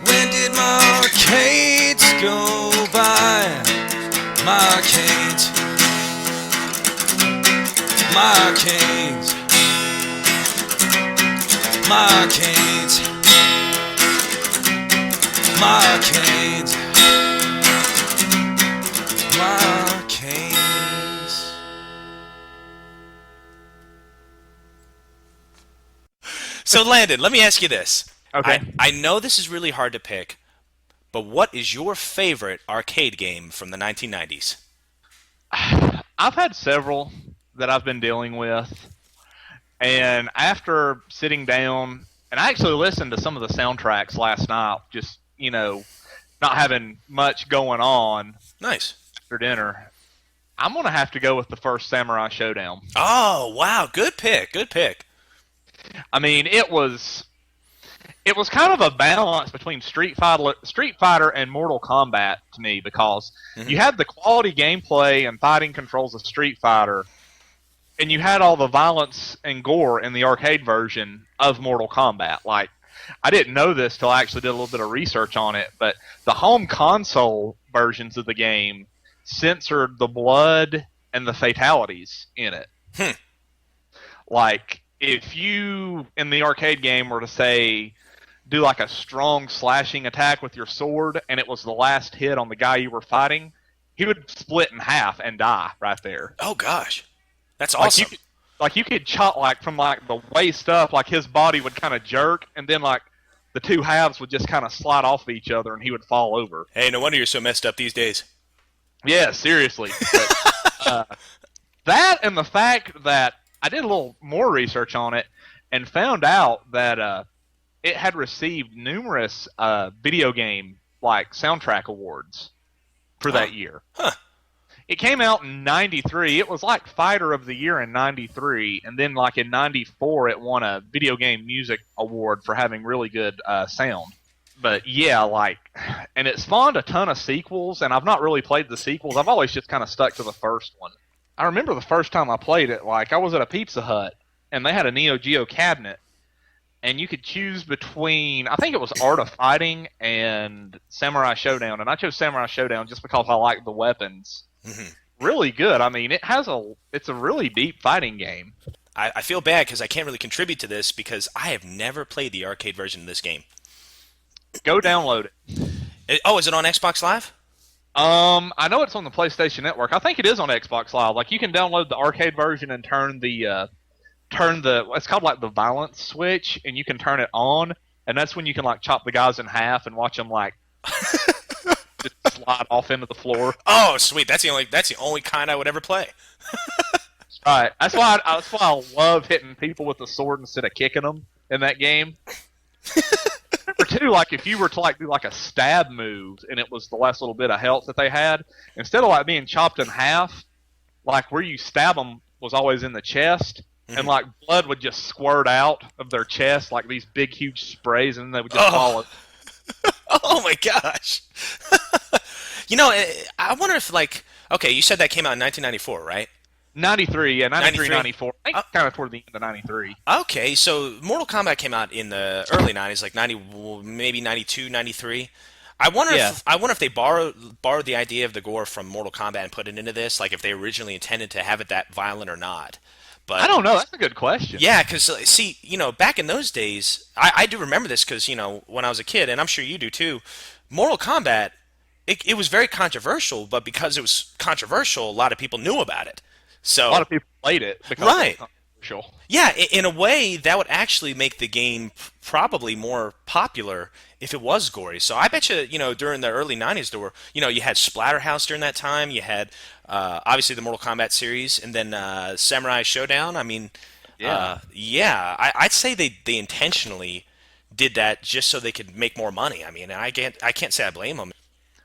When did my arcades go by? My arcades. My arcades. My arcades. My arcades. My arcades. So Landon, let me ask you this. Okay. I know this is really hard to pick, but what is your favorite arcade game from the 1990s? I've had several that I've been dealing with, and after sitting down, and I actually listened to some of the soundtracks last night, just, not having much going on. Nice. After dinner, I'm going to have to go with the first Samurai Showdown. Oh, wow. Good pick. Good pick. I mean, it was kind of a balance between Street Fighter and Mortal Kombat to me, because you had the quality gameplay and fighting controls of Street Fighter, and you had all the violence and gore in the arcade version of Mortal Kombat. Like, I didn't know this till I actually did a little bit of research on it, but the home console versions of the game censored the blood and the fatalities in it. Like, if you, in the arcade game, were to say, do like a strong slashing attack with your sword, and it was the last hit on the guy you were fighting, he would split in half and die right there. Oh, gosh. That's awesome. You could chop, from the waist up, his body would kind of jerk, and then the two halves would just kind of slide off of each other, and he would fall over. Hey, no wonder you're so messed up these days. Yeah, seriously. But, that and the fact that I did a little more research on it and found out that it had received numerous video game like soundtrack awards for that year. Huh. It came out in '93. It was like Fighter of the Year in '93, and then like in '94, it won a video game music award for having really good sound. But yeah, like, and it spawned a ton of sequels, and I've not really played the sequels. I've always just kind of stuck to the first one. I remember the first time I played it, like, I was at a Pizza Hut, and they had a Neo Geo cabinet, and you could choose between, I think it was Art of Fighting and Samurai Showdown, and I chose Samurai Showdown just because I liked the weapons. Mm-hmm. Really good. I mean, it's a really deep fighting game. I feel bad because I can't really contribute to this because I have never played the arcade version of this game. Go download it. Oh, is it on Xbox Live? I know it's on the PlayStation Network. I think it is on Xbox Live. Like, you can download the arcade version and turn the it's called like the violence switch, and you can turn it on, and that's when you can like chop the guys in half and watch them like just slide off into the floor. Oh, sweet! That's the only kind I would ever play. Right. That's why I love hitting people with the sword instead of kicking them in that game. Number two, like if you were to like do like a stab move and it was the last little bit of health that they had, instead of like being chopped in half, like where you stab them was always in the chest, and like blood would just squirt out of their chest like these big huge sprays, and they would just fall. Oh my gosh! You know, I wonder if like you said that came out in 1994, right? 93, yeah, 93, 94. I think kind of toward the end of 93. Okay, so Mortal Kombat came out in the early 90s, like 90, maybe 92, 93. I wonder if they borrowed the idea of the gore from Mortal Kombat and put it into this, like if they originally intended to have it that violent or not. But I don't know. That's a good question. Yeah, because see, back in those days, I do remember this because when I was a kid, and I'm sure you do too. Mortal Kombat, it was very controversial, but because it was controversial, a lot of people knew about it. So a lot of people played it because it was controversial. Yeah, in a way, that would actually make the game probably more popular if it was gory. So I bet you, during the early 90s, there were, you had Splatterhouse during that time. You had, obviously, the Mortal Kombat series, and then Samurai Showdown. I mean, I'd say they intentionally did that just so they could make more money. I mean, I can't say I blame them.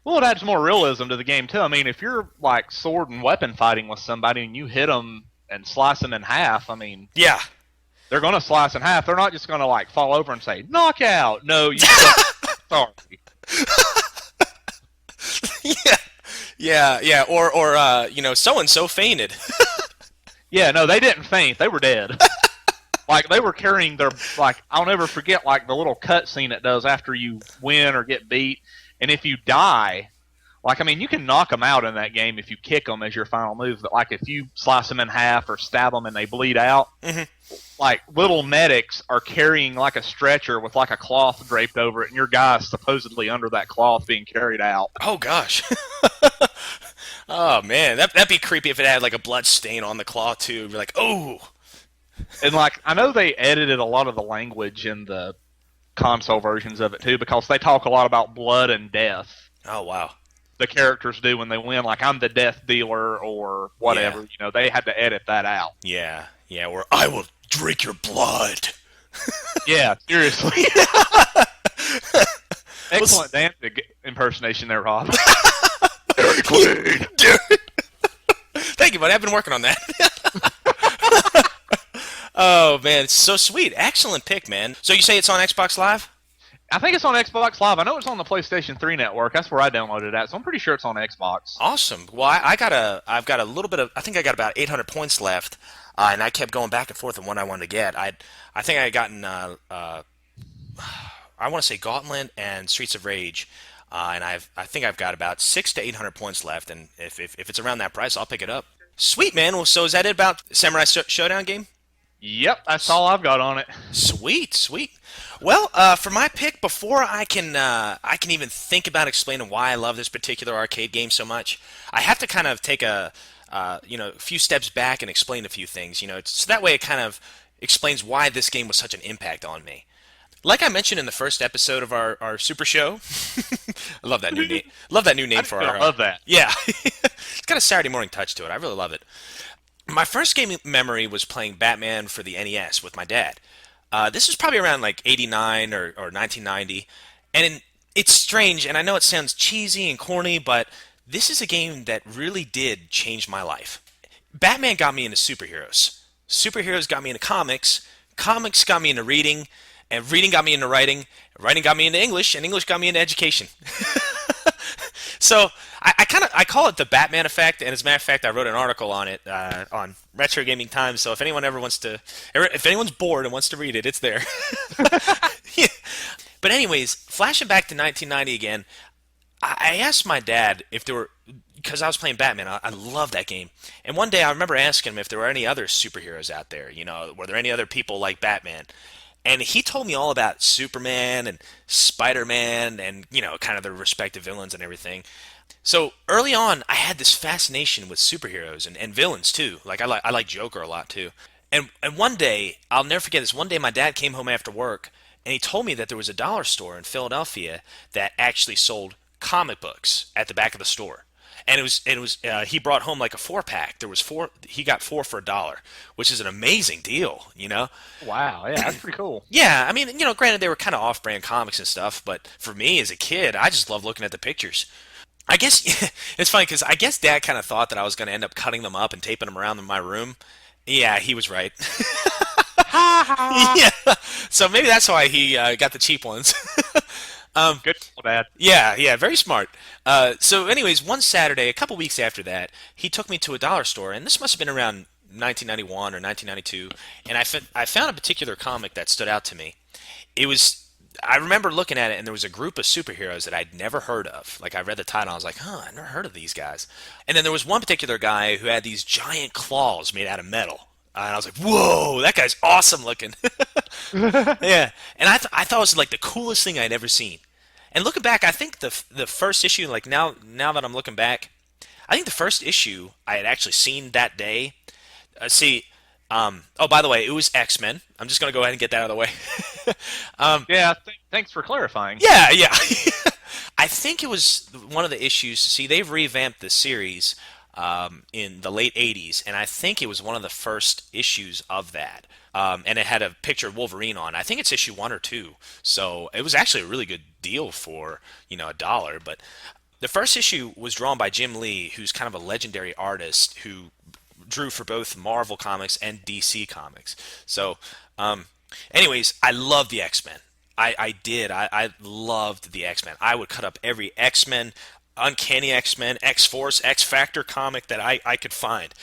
Well, it adds more realism to the game, too. I mean, if you're, like, sword and weapon fighting with somebody and you hit them and slice them in half, I mean... Yeah. They're going to slice in half. They're not just going to, like, fall over and say, knockout! No, you sorry. Yeah. Or so-and-so fainted. Yeah, no, they didn't faint. They were dead. Like, they were carrying their... Like, I'll never forget, like, the little cut scene it does after you win or get beat. And if you die, like, I mean, you can knock them out in that game if you kick them as your final move. But, like, if you slice them in half or stab them and they bleed out, like, little medics are carrying, like, a stretcher with, like, a cloth draped over it, and your guy's supposedly under that cloth being carried out. Oh, gosh. Oh, man. That'd be creepy if it had, like, a blood stain on the cloth, too. It'd be like, oh! And, like, I know they edited a lot of the language in the console versions of it too, because they talk a lot about blood and death. Oh, wow. The characters do when they win, like, I'm the death dealer or whatever. Yeah. They had to edit that out. Yeah, or I will drink your blood. Yeah, seriously. Excellent dancing impersonation there, Rob. Very clean. Thank you, buddy. I've been working on that. Oh, man, it's so sweet. Excellent pick, man. So you say it's on Xbox Live? I think it's on Xbox Live. I know it's on the PlayStation 3 network. That's where I downloaded it at, so I'm pretty sure it's on Xbox. Awesome. Well, I've got a little bit of, I think I got about 800 points left, and I kept going back and forth on what I wanted to get. I think I had gotten, I want to say Gauntlet and Streets of Rage, and I think I've got about 600 to 800 points left, and if it's around that price, I'll pick it up. Sweet, man. Well, so is that it about Samurai Showdown game? Yep, that's all I've got on it. Sweet. Well, for my pick, before I can even think about explaining why I love this particular arcade game so much, I have to kind of take a few steps back and explain a few things. So that way it kind of explains why this game was such an impact on me. Like I mentioned in the first episode of our Super Show, I love that new name. Love that new name for our. I love that. Yeah, it's got a Saturday morning touch to it. I really love it. My first gaming memory was playing Batman for the NES with my dad. This was probably around like 89 or 1990. And it's strange, and I know it sounds cheesy and corny, but this is a game that really did change my life. Batman got me into superheroes. Superheroes got me into comics. Comics got me into reading. And reading got me into writing. Writing got me into English. And English got me into education. So I call it the Batman effect, and as a matter of fact, I wrote an article on it on Retro Gaming Times. So if anyone ever wants to, if anyone's bored and wants to read it, it's there. Yeah. But anyways, flashing back to 1990 again, I asked my dad if there were, because I was playing Batman. I love that game. And one day I remember asking him if there were any other superheroes out there. Were there any other people like Batman? And he told me all about Superman and Spider-Man and, kind of their respective villains and everything. So early on, I had this fascination with superheroes and villains too. Like I like Joker a lot too. And one day, I'll never forget this. One day, my dad came home after work and he told me that there was a dollar store in Philadelphia that actually sold comic books at the back of the store. And it was he brought home like a 4 pack. There was four. He got four for $1, which is an amazing deal. Wow, yeah, that's pretty cool. Yeah, I mean, granted they were kind of off-brand comics and stuff, but for me as a kid, I just loved looking at the pictures. I guess it's funny because I guess Dad kind of thought that I was going to end up cutting them up and taping them around in my room. Yeah, he was right. Ha ha! Yeah, so maybe that's why he got the cheap ones. Good, Dad. Yeah, very smart. So, anyways, one Saturday, a couple weeks after that, he took me to a dollar store, and this must have been around 1991 or 1992, and I found a particular comic that stood out to me. It was I remember looking at it, and there was a group of superheroes that I'd never heard of. Like I read the title, I was like, "Huh, I never heard of these guys." And then there was one particular guy who had these giant claws made out of metal. And I was like, "Whoa, that guy's awesome looking." Yeah, and I thought it was like the coolest thing I'd ever seen. And looking back, I think the first issue, like now that I'm looking back, I think the first issue I had actually seen that day. See, oh, by the way, it was X-Men. I'm just gonna go ahead and get that out of the way. Yeah, thanks for clarifying. Yeah. I think it was one of the issues. See, they've revamped the series in the late '80s, and I think it was one of the first issues of that. And it had a picture of Wolverine on. I think it's issue 1 or 2. So it was actually a really good deal for $1. But the first issue was drawn by Jim Lee, who's kind of a legendary artist who drew for both Marvel Comics and DC Comics. So, anyways, I love the X-Men. I did. I loved the X-Men. I would cut up every X-Men, Uncanny X-Men, X-Force, X-Factor comic that I could find.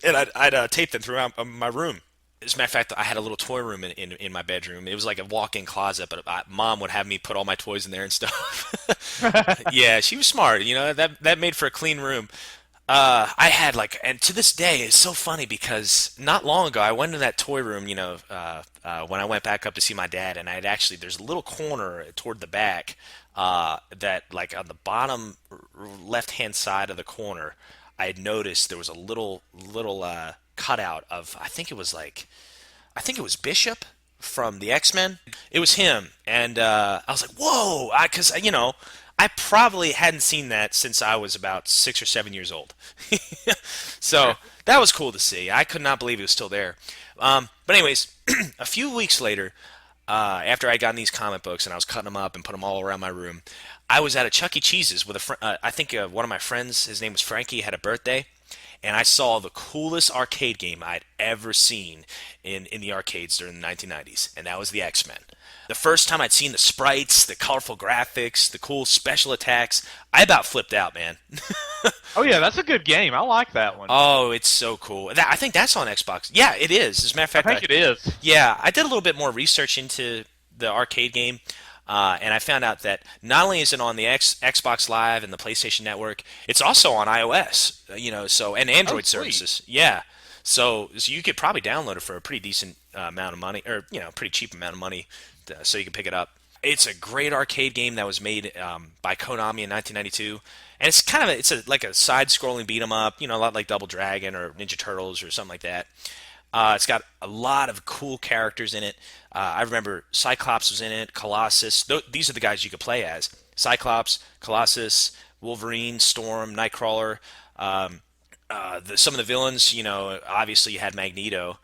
And I'd tape them throughout my room. As a matter of fact, I had a little toy room in my bedroom. It was like a walk-in closet, but Mom would have me put all my toys in there and stuff. Yeah, she was smart. That made for a clean room. I had and to this day, it's so funny because not long ago I went into that toy room, when I went back up to see my dad, and there's a little corner toward the back, that like on the bottom left-hand side of the corner, I had noticed there was a little cutout of I think it was Bishop from the X-Men. It was him, and I was like, whoa, because I probably hadn't seen that since I was about 6 or 7 years old. So that was cool to see. I could not believe it was still there. But anyways, a few weeks later, after I got these comic books and I was cutting them up and put them all around my room, I was at a Chuck E. Cheese's with I think one of my friends, his name was Frankie, had a birthday, and I saw the coolest arcade game I'd ever seen in the arcades during the 1990s, and that was the X-Men. The first time I'd seen the sprites, the colorful graphics, the cool special attacks, I about flipped out, man. Oh yeah, that's a good game. I like that one. Oh, it's so cool. I think that's on Xbox. Yeah, it is. As a matter of fact, I think it is. Yeah, I did a little bit more research into the arcade game, and I found out that not only is it on the Xbox Live and the PlayStation Network, it's also on iOS. And Android services. Yeah. So you could probably download it for a pretty decent amount of money, or pretty cheap amount of money, so you can pick it up. It's a great arcade game that was made by Konami in 1992, and it's like a side-scrolling beat 'em up, a lot like Double Dragon or Ninja Turtles or something like that. It's got a lot of cool characters in it. I remember Cyclops was in it, Colossus. These are the guys you could play as: Cyclops, Colossus, Wolverine, Storm, Nightcrawler. Some of the villains, obviously you had Magneto.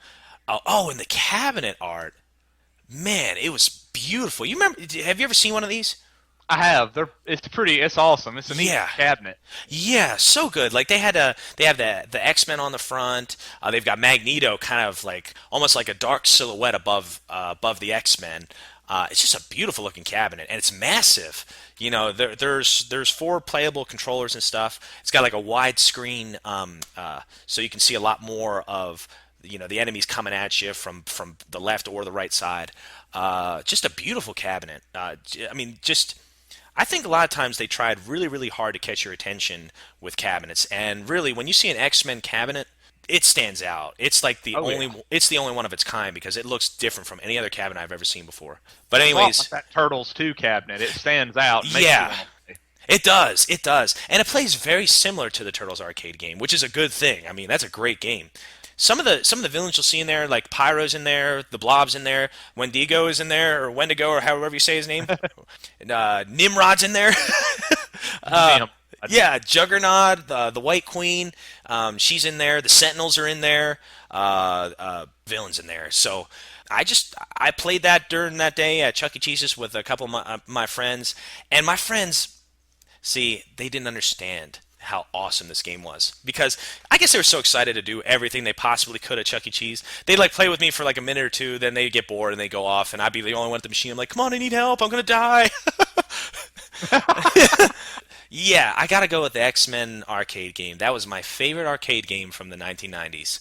And the cabinet art. Man, it was beautiful. You remember? Have you ever seen one of these? I have. It's pretty. It's awesome. It's a neat Yeah, cabinet. yeah, so good. Like they have the X-Men on the front. They've got Magneto, kind of like almost like a dark silhouette above the X-Men. It's just a beautiful looking cabinet, and it's massive. There's four playable controllers and stuff. It's got like a wide screen, so you can see a lot more of the enemies coming at you from the left or the right side. Just a beautiful cabinet. I mean, just I think a lot of times they tried really, really hard to catch your attention with cabinets, and really, when you see an X-Men cabinet, it stands out. It's like Oh yeah. it's the only one of its kind because it looks different from any other cabinet I've ever seen before. But It's a lot like anyways, that Turtles 2 cabinet. It stands out and makes you yeah, want to play. it does, and it plays very similar to the Turtles arcade game, which is a good thing. I mean, that's a great game. Some of the villains you'll see in there, like Pyro's in there, the Blob's in there, Wendigo is in there, or Wendigo, or however you say his name. Nimrod's in there. Damn. Yeah, Juggernaut, the White Queen, she's in there. The Sentinels are in there. Villains in there. So I played that during that day at Chuck E. Cheese's with a couple of my friends, and my friends, see, they didn't understand how awesome this game was because I guess they were so excited to do everything they possibly could at Chuck E. Cheese. They'd like play with me for like a minute or two, then they'd get bored and they'd go off, and I'd be the only one at the machine. I'm like, come on, I need help. I'm gonna die. Yeah, I gotta go with the X-Men arcade game. That was my favorite arcade game from the 1990s.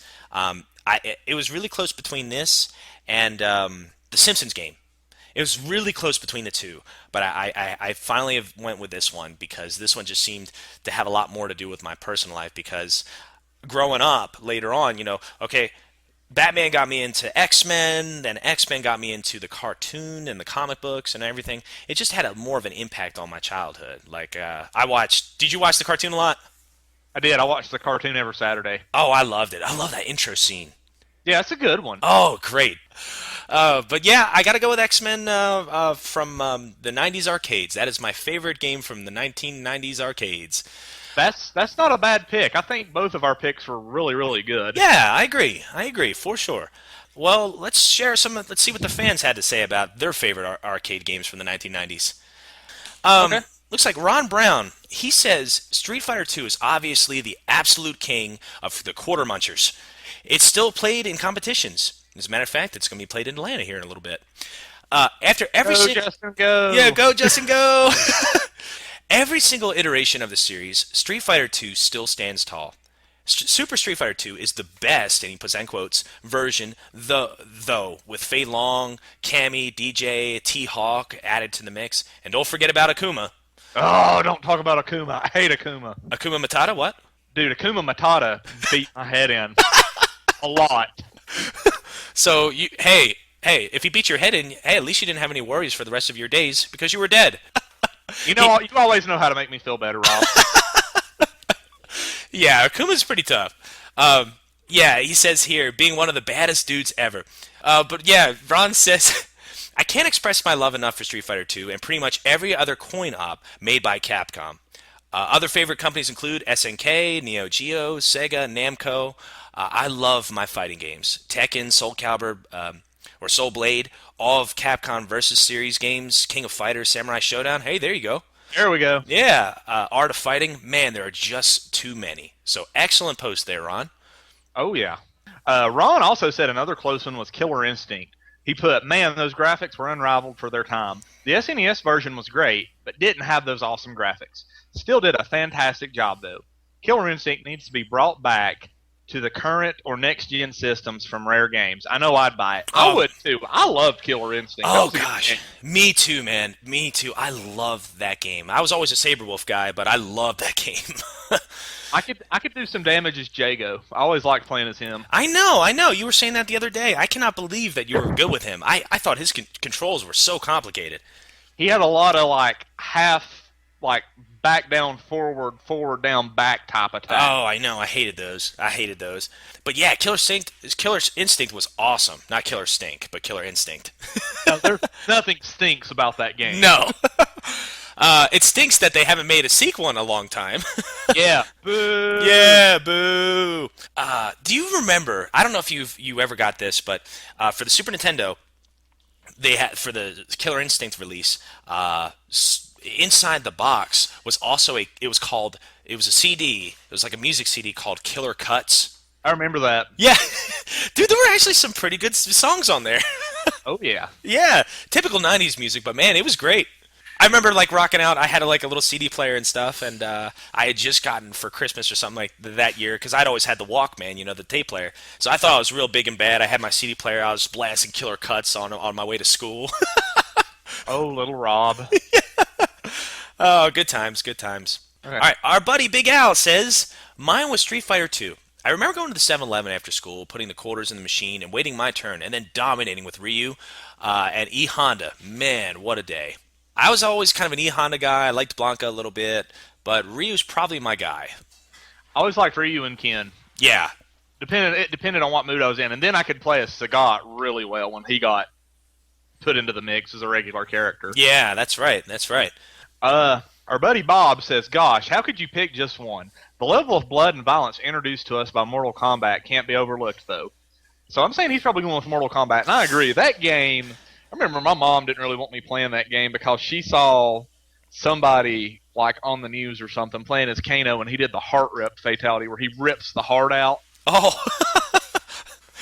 It was really close between this and the Simpsons game. It was really close between the two, but I finally went with this one because this one just seemed to have a lot more to do with my personal life. Because growing up later on, okay, Batman got me into X-Men, then X-Men got me into the cartoon and the comic books and everything. It just had a more of an impact on my childhood. Like I watched. Did you watch the cartoon a lot? I did. I watched the cartoon every Saturday. Oh, I loved it. I love that intro scene. Yeah, it's a good one. Oh, great. But yeah, I got to go with X-Men from the 90s arcades. That is my favorite game from the 1990s arcades. That's not a bad pick. I think both of our picks were really, really good. Yeah, I agree. I agree for sure. Well, let's share some. Let's see what the fans had to say about their favorite arcade games from the 1990s. Okay. Looks like Ron Brown. He says Street Fighter II is obviously the absolute king of the quarter munchers. It's still played in competitions. As a matter of fact, it's going to be played in Atlanta here in a little bit. After every Go, single Justin, go. Yeah, go Justin, go. Every single iteration of the series, Street Fighter II still stands tall. Super Street Fighter II is the best, and he puts end quotes, version, though, with Fei Long, Cammy, DJ, T-Hawk added to the mix. And don't forget about Akuma. Oh, don't talk about Akuma. I hate Akuma. Akuma Matata, what? Dude, Akuma Matata beat my head in a lot. So, hey, if he beat your head in, hey, at least you didn't have any worries for the rest of your days because you were dead. You know, you always know how to make me feel better, Rob. Yeah, Akuma's pretty tough. Yeah, he says here, being one of the baddest dudes ever. But yeah, Ron says, I can't express my love enough for Street Fighter II and pretty much every other coin op made by Capcom. Other favorite companies include SNK, Neo Geo, Sega, Namco. I love my fighting games. Tekken, Soul Calibur, or Soul Blade, all of Capcom versus series games, King of Fighters, Samurai Showdown. Hey, there you go. There we go. Yeah, Art of Fighting. Man, there are just too many. So excellent post there, Ron. Oh, yeah. Ron also said another close one was Killer Instinct. He put, man, those graphics were unrivaled for their time. The SNES version was great, but didn't have those awesome graphics. Still did a fantastic job, though. Killer Instinct needs to be brought back to the current or next-gen systems from Rare Games. I know I'd buy it. I would, too. I loved Killer Instinct. Oh, gosh. Me too, man. Me too. I loved that game. I was always a Saberwolf guy, but I loved that game. I could do some damage as Jago. I always liked playing as him. I know. You were saying that the other day. I cannot believe that you were good with him. I thought his controls were so complicated. He had a lot of, half, back down, forward down, back type attack. Oh, I know. I hated those. But yeah, Killer Instinct was awesome. Not Killer Stink, but Killer Instinct. No, nothing stinks about that game. No. It stinks that they haven't made a sequel in a long time. Yeah. Boo. Yeah, boo. Do you remember? I don't know if you ever got this, but for the Super Nintendo, they had for the Killer Instinct release. Inside the box was also it was a CD. It was like a music CD called Killer Cuts. I remember that. Yeah, dude, there were actually some pretty good songs on there. Oh yeah. Yeah, typical '90s music, but man, it was great. I remember like rocking out. I had like a little CD player and stuff, and I had just gotten for Christmas or something like that year because I'd always had the Walkman, the tape player. So I thought I was real big and bad. I had my CD player. I was blasting Killer Cuts on my way to school. Oh, little Rob. Oh, good times, good times. Okay. All right, our buddy Big Al says mine was Street Fighter 2. I remember going to the 7-Eleven after school, putting the quarters in the machine, and waiting my turn, and then dominating with Ryu and E Honda. Man, what a day! I was always kind of an E Honda guy. I liked Blanca a little bit, but Ryu's probably my guy. I always liked Ryu and Ken. Yeah. It depended on what mood I was in, and then I could play a Sagat really well when he got put into the mix as a regular character. Yeah, that's right. That's right. Our buddy Bob says, "Gosh, how could you pick just one? The level of blood and violence introduced to us by Mortal Kombat can't be overlooked, though." So I'm saying he's probably going with Mortal Kombat, and I agree. That game, I remember my mom didn't really want me playing that game because she saw somebody like on the news or something playing as Kano, and he did the heart rip fatality where he rips the heart out. Oh,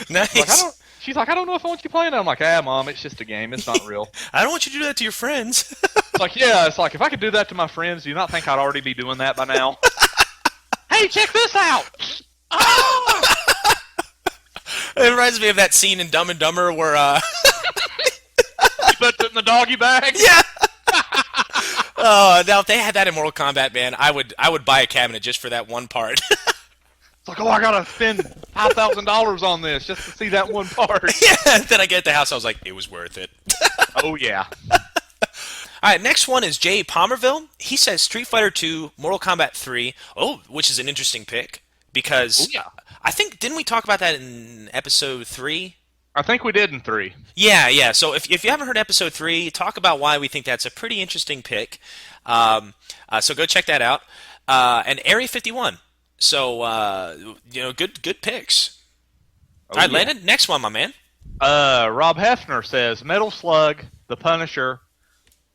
nice. She's like, "I don't know if I want you playing that." I'm like, Mom, it's just a game. It's not real. I don't want you to do that to your friends. It's like, yeah, it's like, if I could do that to my friends, do you not think I'd already be doing that by now? Hey, check this out! Oh! It reminds me of that scene in Dumb and Dumber where, You put it in the doggy bag? Yeah! Oh, now if they had that in Mortal Kombat, man, I would buy a cabinet just for that one part. It's like, I gotta spend $5,000 on this just to see that one part. Yeah, then I get at the house, I was like, it was worth it. Oh, yeah. All right, next one is Jay Palmerville. He says Street Fighter 2, Mortal Kombat 3. Oh, which is an interesting pick because I think didn't we talk about that in episode 3? I think we did in 3. Yeah. So if you haven't heard episode 3, talk about why we think that's a pretty interesting pick. So go check that out. And Area 51. So good picks. All right, Landon, next one, my man. Rob Hefner says Metal Slug, The Punisher,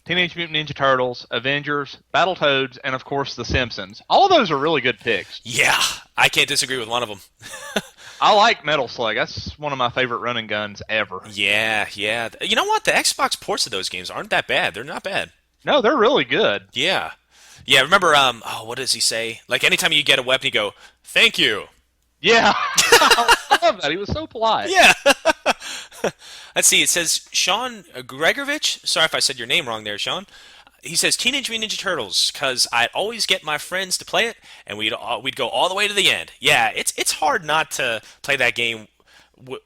Teenage Mutant Ninja Turtles, Avengers, Battletoads, and of course The Simpsons. All of those are really good picks. Yeah, I can't disagree with one of them. I like Metal Slug. That's one of my favorite running guns ever. Yeah. You know what? The Xbox ports of those games aren't that bad. They're not bad. No, they're really good. Yeah. Remember, what does he say? Like, anytime you get a weapon, you go, "Thank you." Yeah. I love that. He was so polite. Yeah. Let's see. It says Sean Gregorovich. Sorry if I said your name wrong there, Sean. He says Teenage Mutant Ninja Turtles because I'd always get my friends to play it, and we'd go all the way to the end. Yeah, it's hard not to play that game,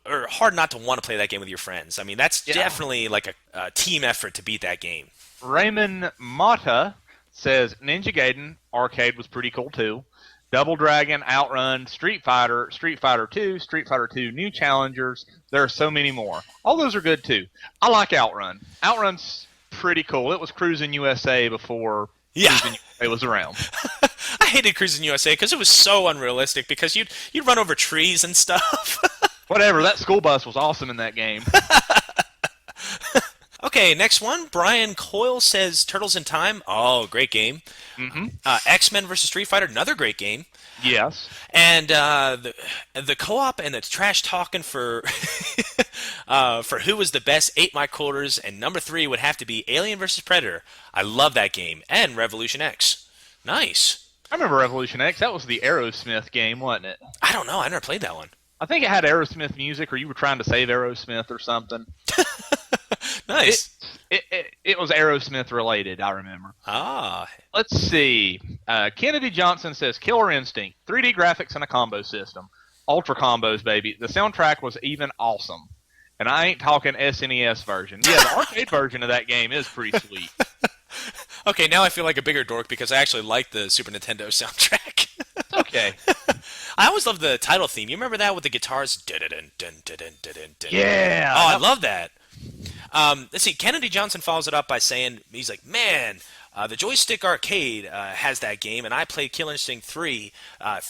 or hard not to want to play that game with your friends. I mean, that's definitely like a team effort to beat that game. Raymond Mata says Ninja Gaiden arcade was pretty cool too. Double Dragon, Outrun, Street Fighter, Street Fighter 2, Street Fighter 2 New Challengers. There are so many more. All those are good too. I like Outrun. Outrun's pretty cool. It was Cruising USA before Cruising USA was around. I hated Cruising USA because it was so unrealistic because you'd run over trees and stuff. Whatever, that school bus was awesome in that game. Okay, next one. Brian Coyle says Turtles in Time. Oh, great game. Mm-hmm. X-Men vs. Street Fighter, another great game. Yes. And the co-op and the trash talking for for who was the best ate my quarters, and number 3 would have to be Alien vs. Predator. I love that game. And Revolution X. Nice. I remember Revolution X. That was the Aerosmith game, wasn't it? I don't know. I never played that one. I think it had Aerosmith music, or you were trying to save Aerosmith or something. Nice. It was Aerosmith related, I remember. Ah. Let's see. Kennedy Johnson says Killer Instinct, 3D graphics and a combo system. Ultra combos, baby. The soundtrack was even awesome. And I ain't talking SNES version. Yeah, the arcade version of that game is pretty sweet. Okay, now I feel like a bigger dork because I actually like the Super Nintendo soundtrack. Okay. I always loved the title theme. You remember that with the guitars? Yeah. Oh, I love that. Let's see. Kennedy Johnson follows it up by saying, he's like, man, the Joystick Arcade has that game, and I played Killer Instinct 3. I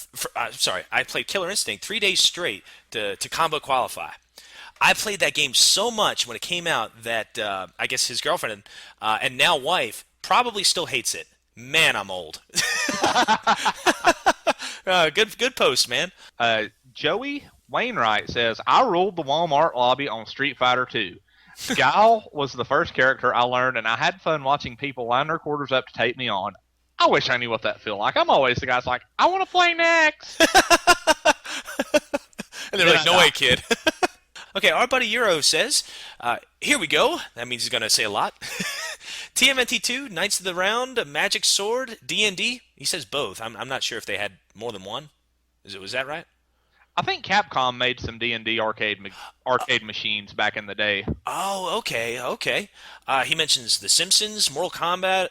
played Killer Instinct 3 days straight to combo qualify. I played that game so much when it came out that I guess his girlfriend and now wife probably still hates it. Man, I'm old. Good post, man. Joey Wainwright says, I ruled the Walmart lobby on Street Fighter 2. Guile was the first character I learned, and I had fun watching people line their quarters up to take me on. I wish I knew what that felt like. I'm always the guy that's like, I want to play next. And they're like, no way, kid. Okay, our buddy Euro says, here we go. That means he's going to say a lot. TMNT2, Knights of the Round, Magic Sword, D&D. He says both. I'm not sure if they had more than one. Was that right? I think Capcom made some D&D arcade machines back in the day. Oh, okay. He mentions The Simpsons, Mortal Kombat,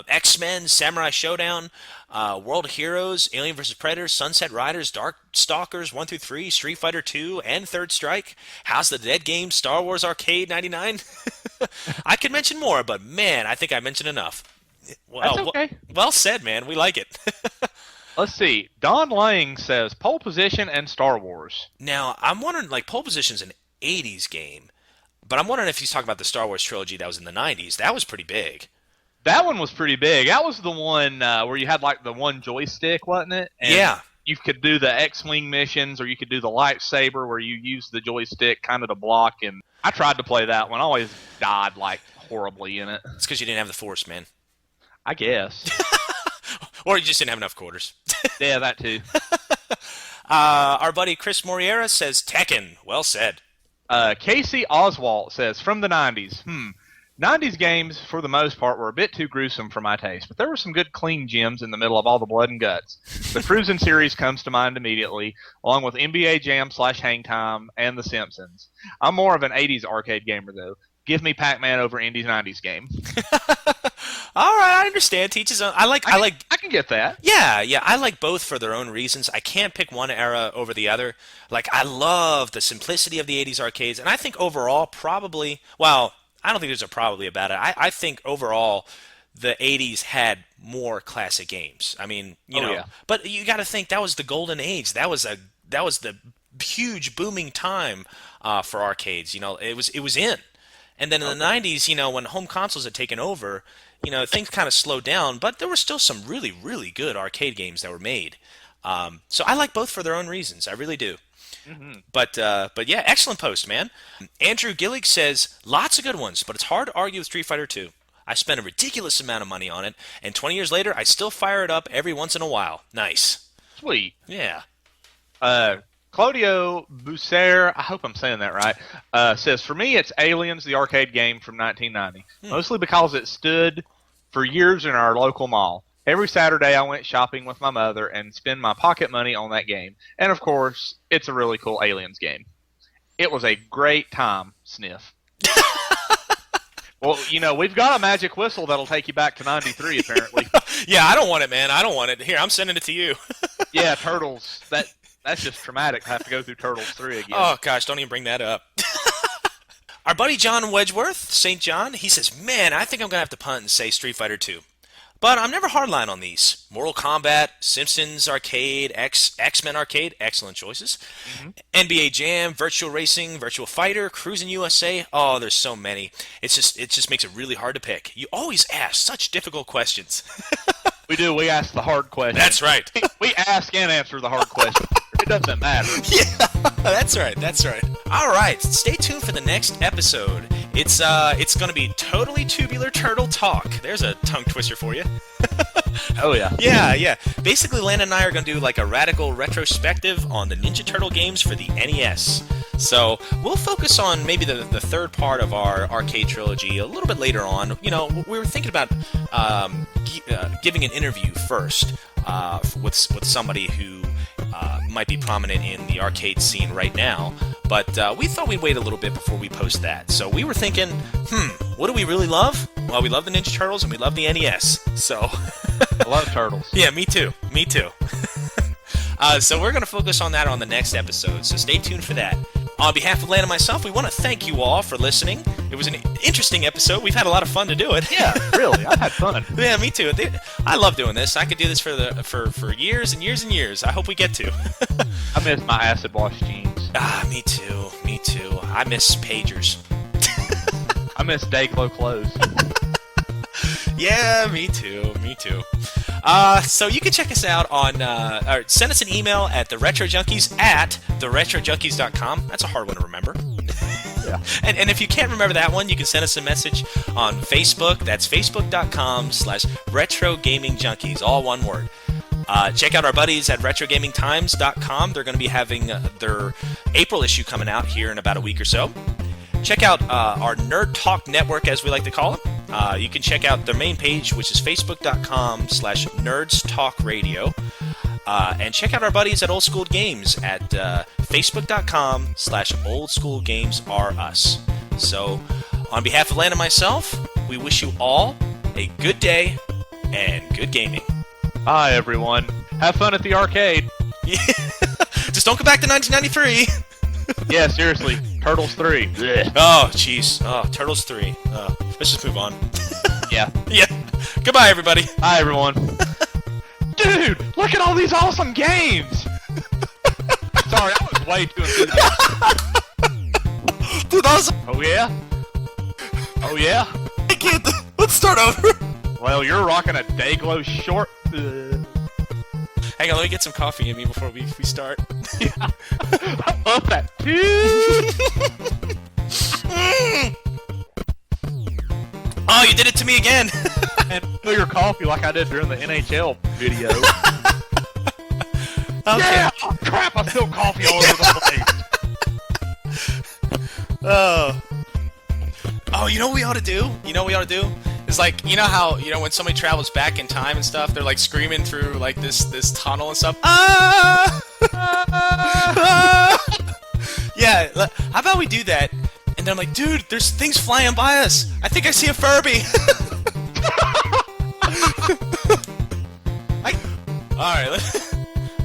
X-Men, Samurai Showdown, World Heroes, Alien vs. Predator, Sunset Riders, Dark Stalkers 1 through 3, Street Fighter 2, and Third Strike, House of the Dead games, Star Wars Arcade 99. I could mention more, but man, I think I mentioned enough. Well, that's okay. Well said, man. We like it. Let's see. Don Lang says Pole Position and Star Wars. Now, I'm wondering, like, Pole Position's an 80s game, but I'm wondering if he's talking about the Star Wars trilogy that was in the 90s. That was pretty big. That one was pretty big. That was the one where you had, like, the one joystick, wasn't it? And yeah. You could do the X-Wing missions, or you could do the lightsaber where you use the joystick kind of to block, and I tried to play that one. I always died, like, horribly in it. It's because you didn't have the Force, man. I guess. Or you just didn't have enough quarters. Yeah, that too. Our buddy Chris Moriera says Tekken. Well said. Casey Oswalt says, from the 90s. 90s games, for the most part, were a bit too gruesome for my taste, but there were some good clean gems in the middle of all the blood and guts. The Cruisin' series comes to mind immediately, along with NBA Jam / Hang Time and The Simpsons. I'm more of an 80s arcade gamer, though. Give me Pac-Man over Indy's 90s game. All right, I understand. Teach his own. I can get that. Yeah. I like both for their own reasons. I can't pick one era over the other. Like, I love the simplicity of the 80s arcades, and I think overall, probably, well, I don't think there's a probably about it. I think overall, the 80s had more classic games. I mean, you know, yeah. But you got to think that was the golden age. That was the huge booming time for arcades. You know, it was in. And then in the 90s, you know, when home consoles had taken over, you know, things kind of slowed down, but there were still some really, really good arcade games that were made. So I like both for their own reasons. I really do. Mm-hmm. But yeah, excellent post, man. Andrew Gillig says, lots of good ones, but it's hard to argue with Street Fighter 2. I spent a ridiculous amount of money on it, and 20 years later, I still fire it up every once in a while. Nice. Sweet. Yeah. Claudio Busser, I hope I'm saying that right, says, for me, it's Aliens, the arcade game from 1990, mostly because it stood for years in our local mall. Every Saturday, I went shopping with my mother and spend my pocket money on that game. And, of course, it's a really cool Aliens game. It was a great time, sniff. Well, you know, we've got a magic whistle that'll take you back to 93, apparently. Yeah, I don't want it, man. I don't want it. Here, I'm sending it to you. Yeah, Turtles. That's just traumatic to have to go through Turtles 3 again. Oh, gosh, don't even bring that up. Our buddy John Wedgeworth, St. John, he says, man, I think I'm going to have to punt and say Street Fighter 2. But I'm never hardline on these. Mortal Kombat, Simpsons Arcade, X-Men Arcade, excellent choices. Mm-hmm. NBA Jam, Virtual Racing, Virtual Fighter, Cruisin' USA. Oh, there's so many. It just makes it really hard to pick. You always ask such difficult questions. We do. We ask the hard questions. That's right. We ask and answer the hard questions. It doesn't matter. Yeah, that's right. All right, stay tuned for the next episode. It's going to be totally tubular turtle talk. There's a tongue twister for you. Oh, yeah. Yeah. Basically, Landon and I are going to do like a radical retrospective on the Ninja Turtle games for the NES. So we'll focus on maybe the third part of our arcade trilogy a little bit later on. You know, we were thinking about giving an interview first with somebody who might be prominent in the arcade scene right now, but we thought we'd wait a little bit before we post that. So we were thinking, what do we really love? Well, we love the Ninja Turtles and we love the NES. So I love turtles. Yeah, me too. So we're going to focus on that on the next episode, so stay tuned for that. On behalf of Landon and myself, we want to thank you all for listening. It was an interesting episode. We've had a lot of fun to do it. Yeah, really. I've had fun. Yeah, me too. I love doing this. I could do this for years and years and years. I hope we get to. I miss my acid wash jeans. Me too. Me too. I miss pagers. I miss Dayglow clothes. Yeah, me too. Me too. So you can check us out on, or send us an email at theretrojunkies@theretrojunkies.com. That's a hard one to remember. Yeah. And if you can't remember that one, you can send us a message on Facebook. That's facebook.com/retrogamingjunkies, all one word. Check out our buddies at retrogamingtimes.com. They're going to be having their April issue coming out here in about a week or so. Check out our Nerd Talk Network, as we like to call it. You can check out their main page, which is facebook.com/nerdstalkradio. And check out our buddies at Old School Games at facebook.com/oldschoolgamesareus. So, on behalf of Landon and myself, we wish you all a good day and good gaming. Bye, everyone. Have fun at the arcade. Just don't go back to 1993. Yeah, seriously. Turtles 3. Blech. Oh, jeez. Oh, Turtles 3. Let's just move on. Yeah. Yeah. Goodbye, everybody. Bye, everyone. Dude, look at all these awesome games! Sorry, I was way too enthusiastic. Dude, awesome. Oh, yeah? Oh, yeah? I can't. Let's start over. Well, you're rocking a Dayglow short. Hang on, let me get some coffee in me before we start. Yeah. I love that. Dude! Oh, you did it to me again. And fill your coffee like I did during the NHL video. Okay. Yeah! Oh, crap, I spilled coffee all over the place. Oh, you know what we ought to do? You know what we ought to do? It's like, you know how, when somebody travels back in time and stuff, they're like screaming through like this tunnel and stuff. Ah! Yeah, how about we do that? And then I'm like, dude, there's things flying by us. I think I see a Furby. Alright,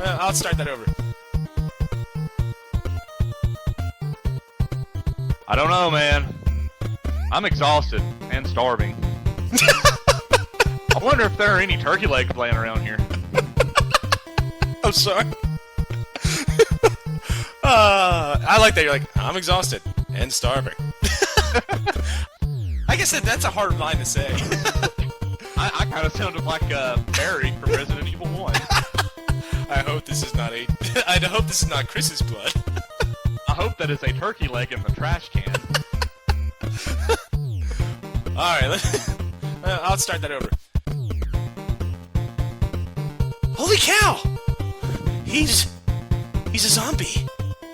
I'll start that over. I don't know, man. I'm exhausted and starving. I wonder if there are any turkey legs laying around here. I'm sorry. I like that. You're like, I'm exhausted and starving. I guess that's a hard line to say. I kind of sounded like Barry from Resident Evil 1. I hope this is not I hope this is not Chris's blood. I hope that is a turkey leg in the trash can. Alright, I'll start that over. Holy cow! He's a zombie.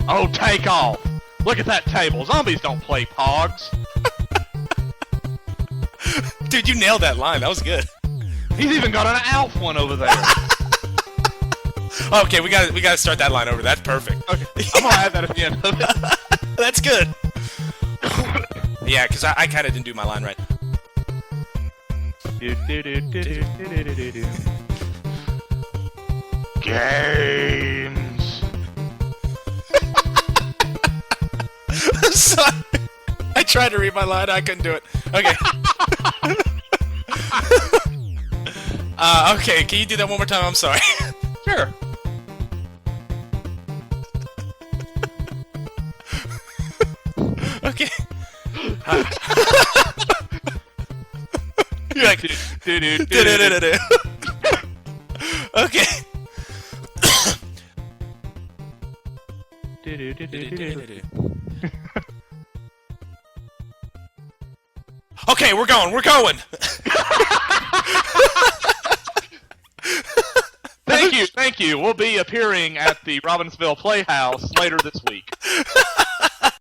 Oh, take off! Look at that table. Zombies don't play pogs. Dude, you nailed that line. That was good. He's even got an Alf one over there. Okay, we gotta start that line over. That's perfect. Okay, I'm gonna add that at the end of it. That's good. Yeah, because I kind of didn't do my line right. Games. I'm sorry. I tried to read my line. I couldn't do it. Okay. Okay, can you do that one more time? I'm sorry. Sure. Okay. You're like, okay. Okay, we're going. Thank you. We'll be appearing at the Robbinsville Playhouse later this week.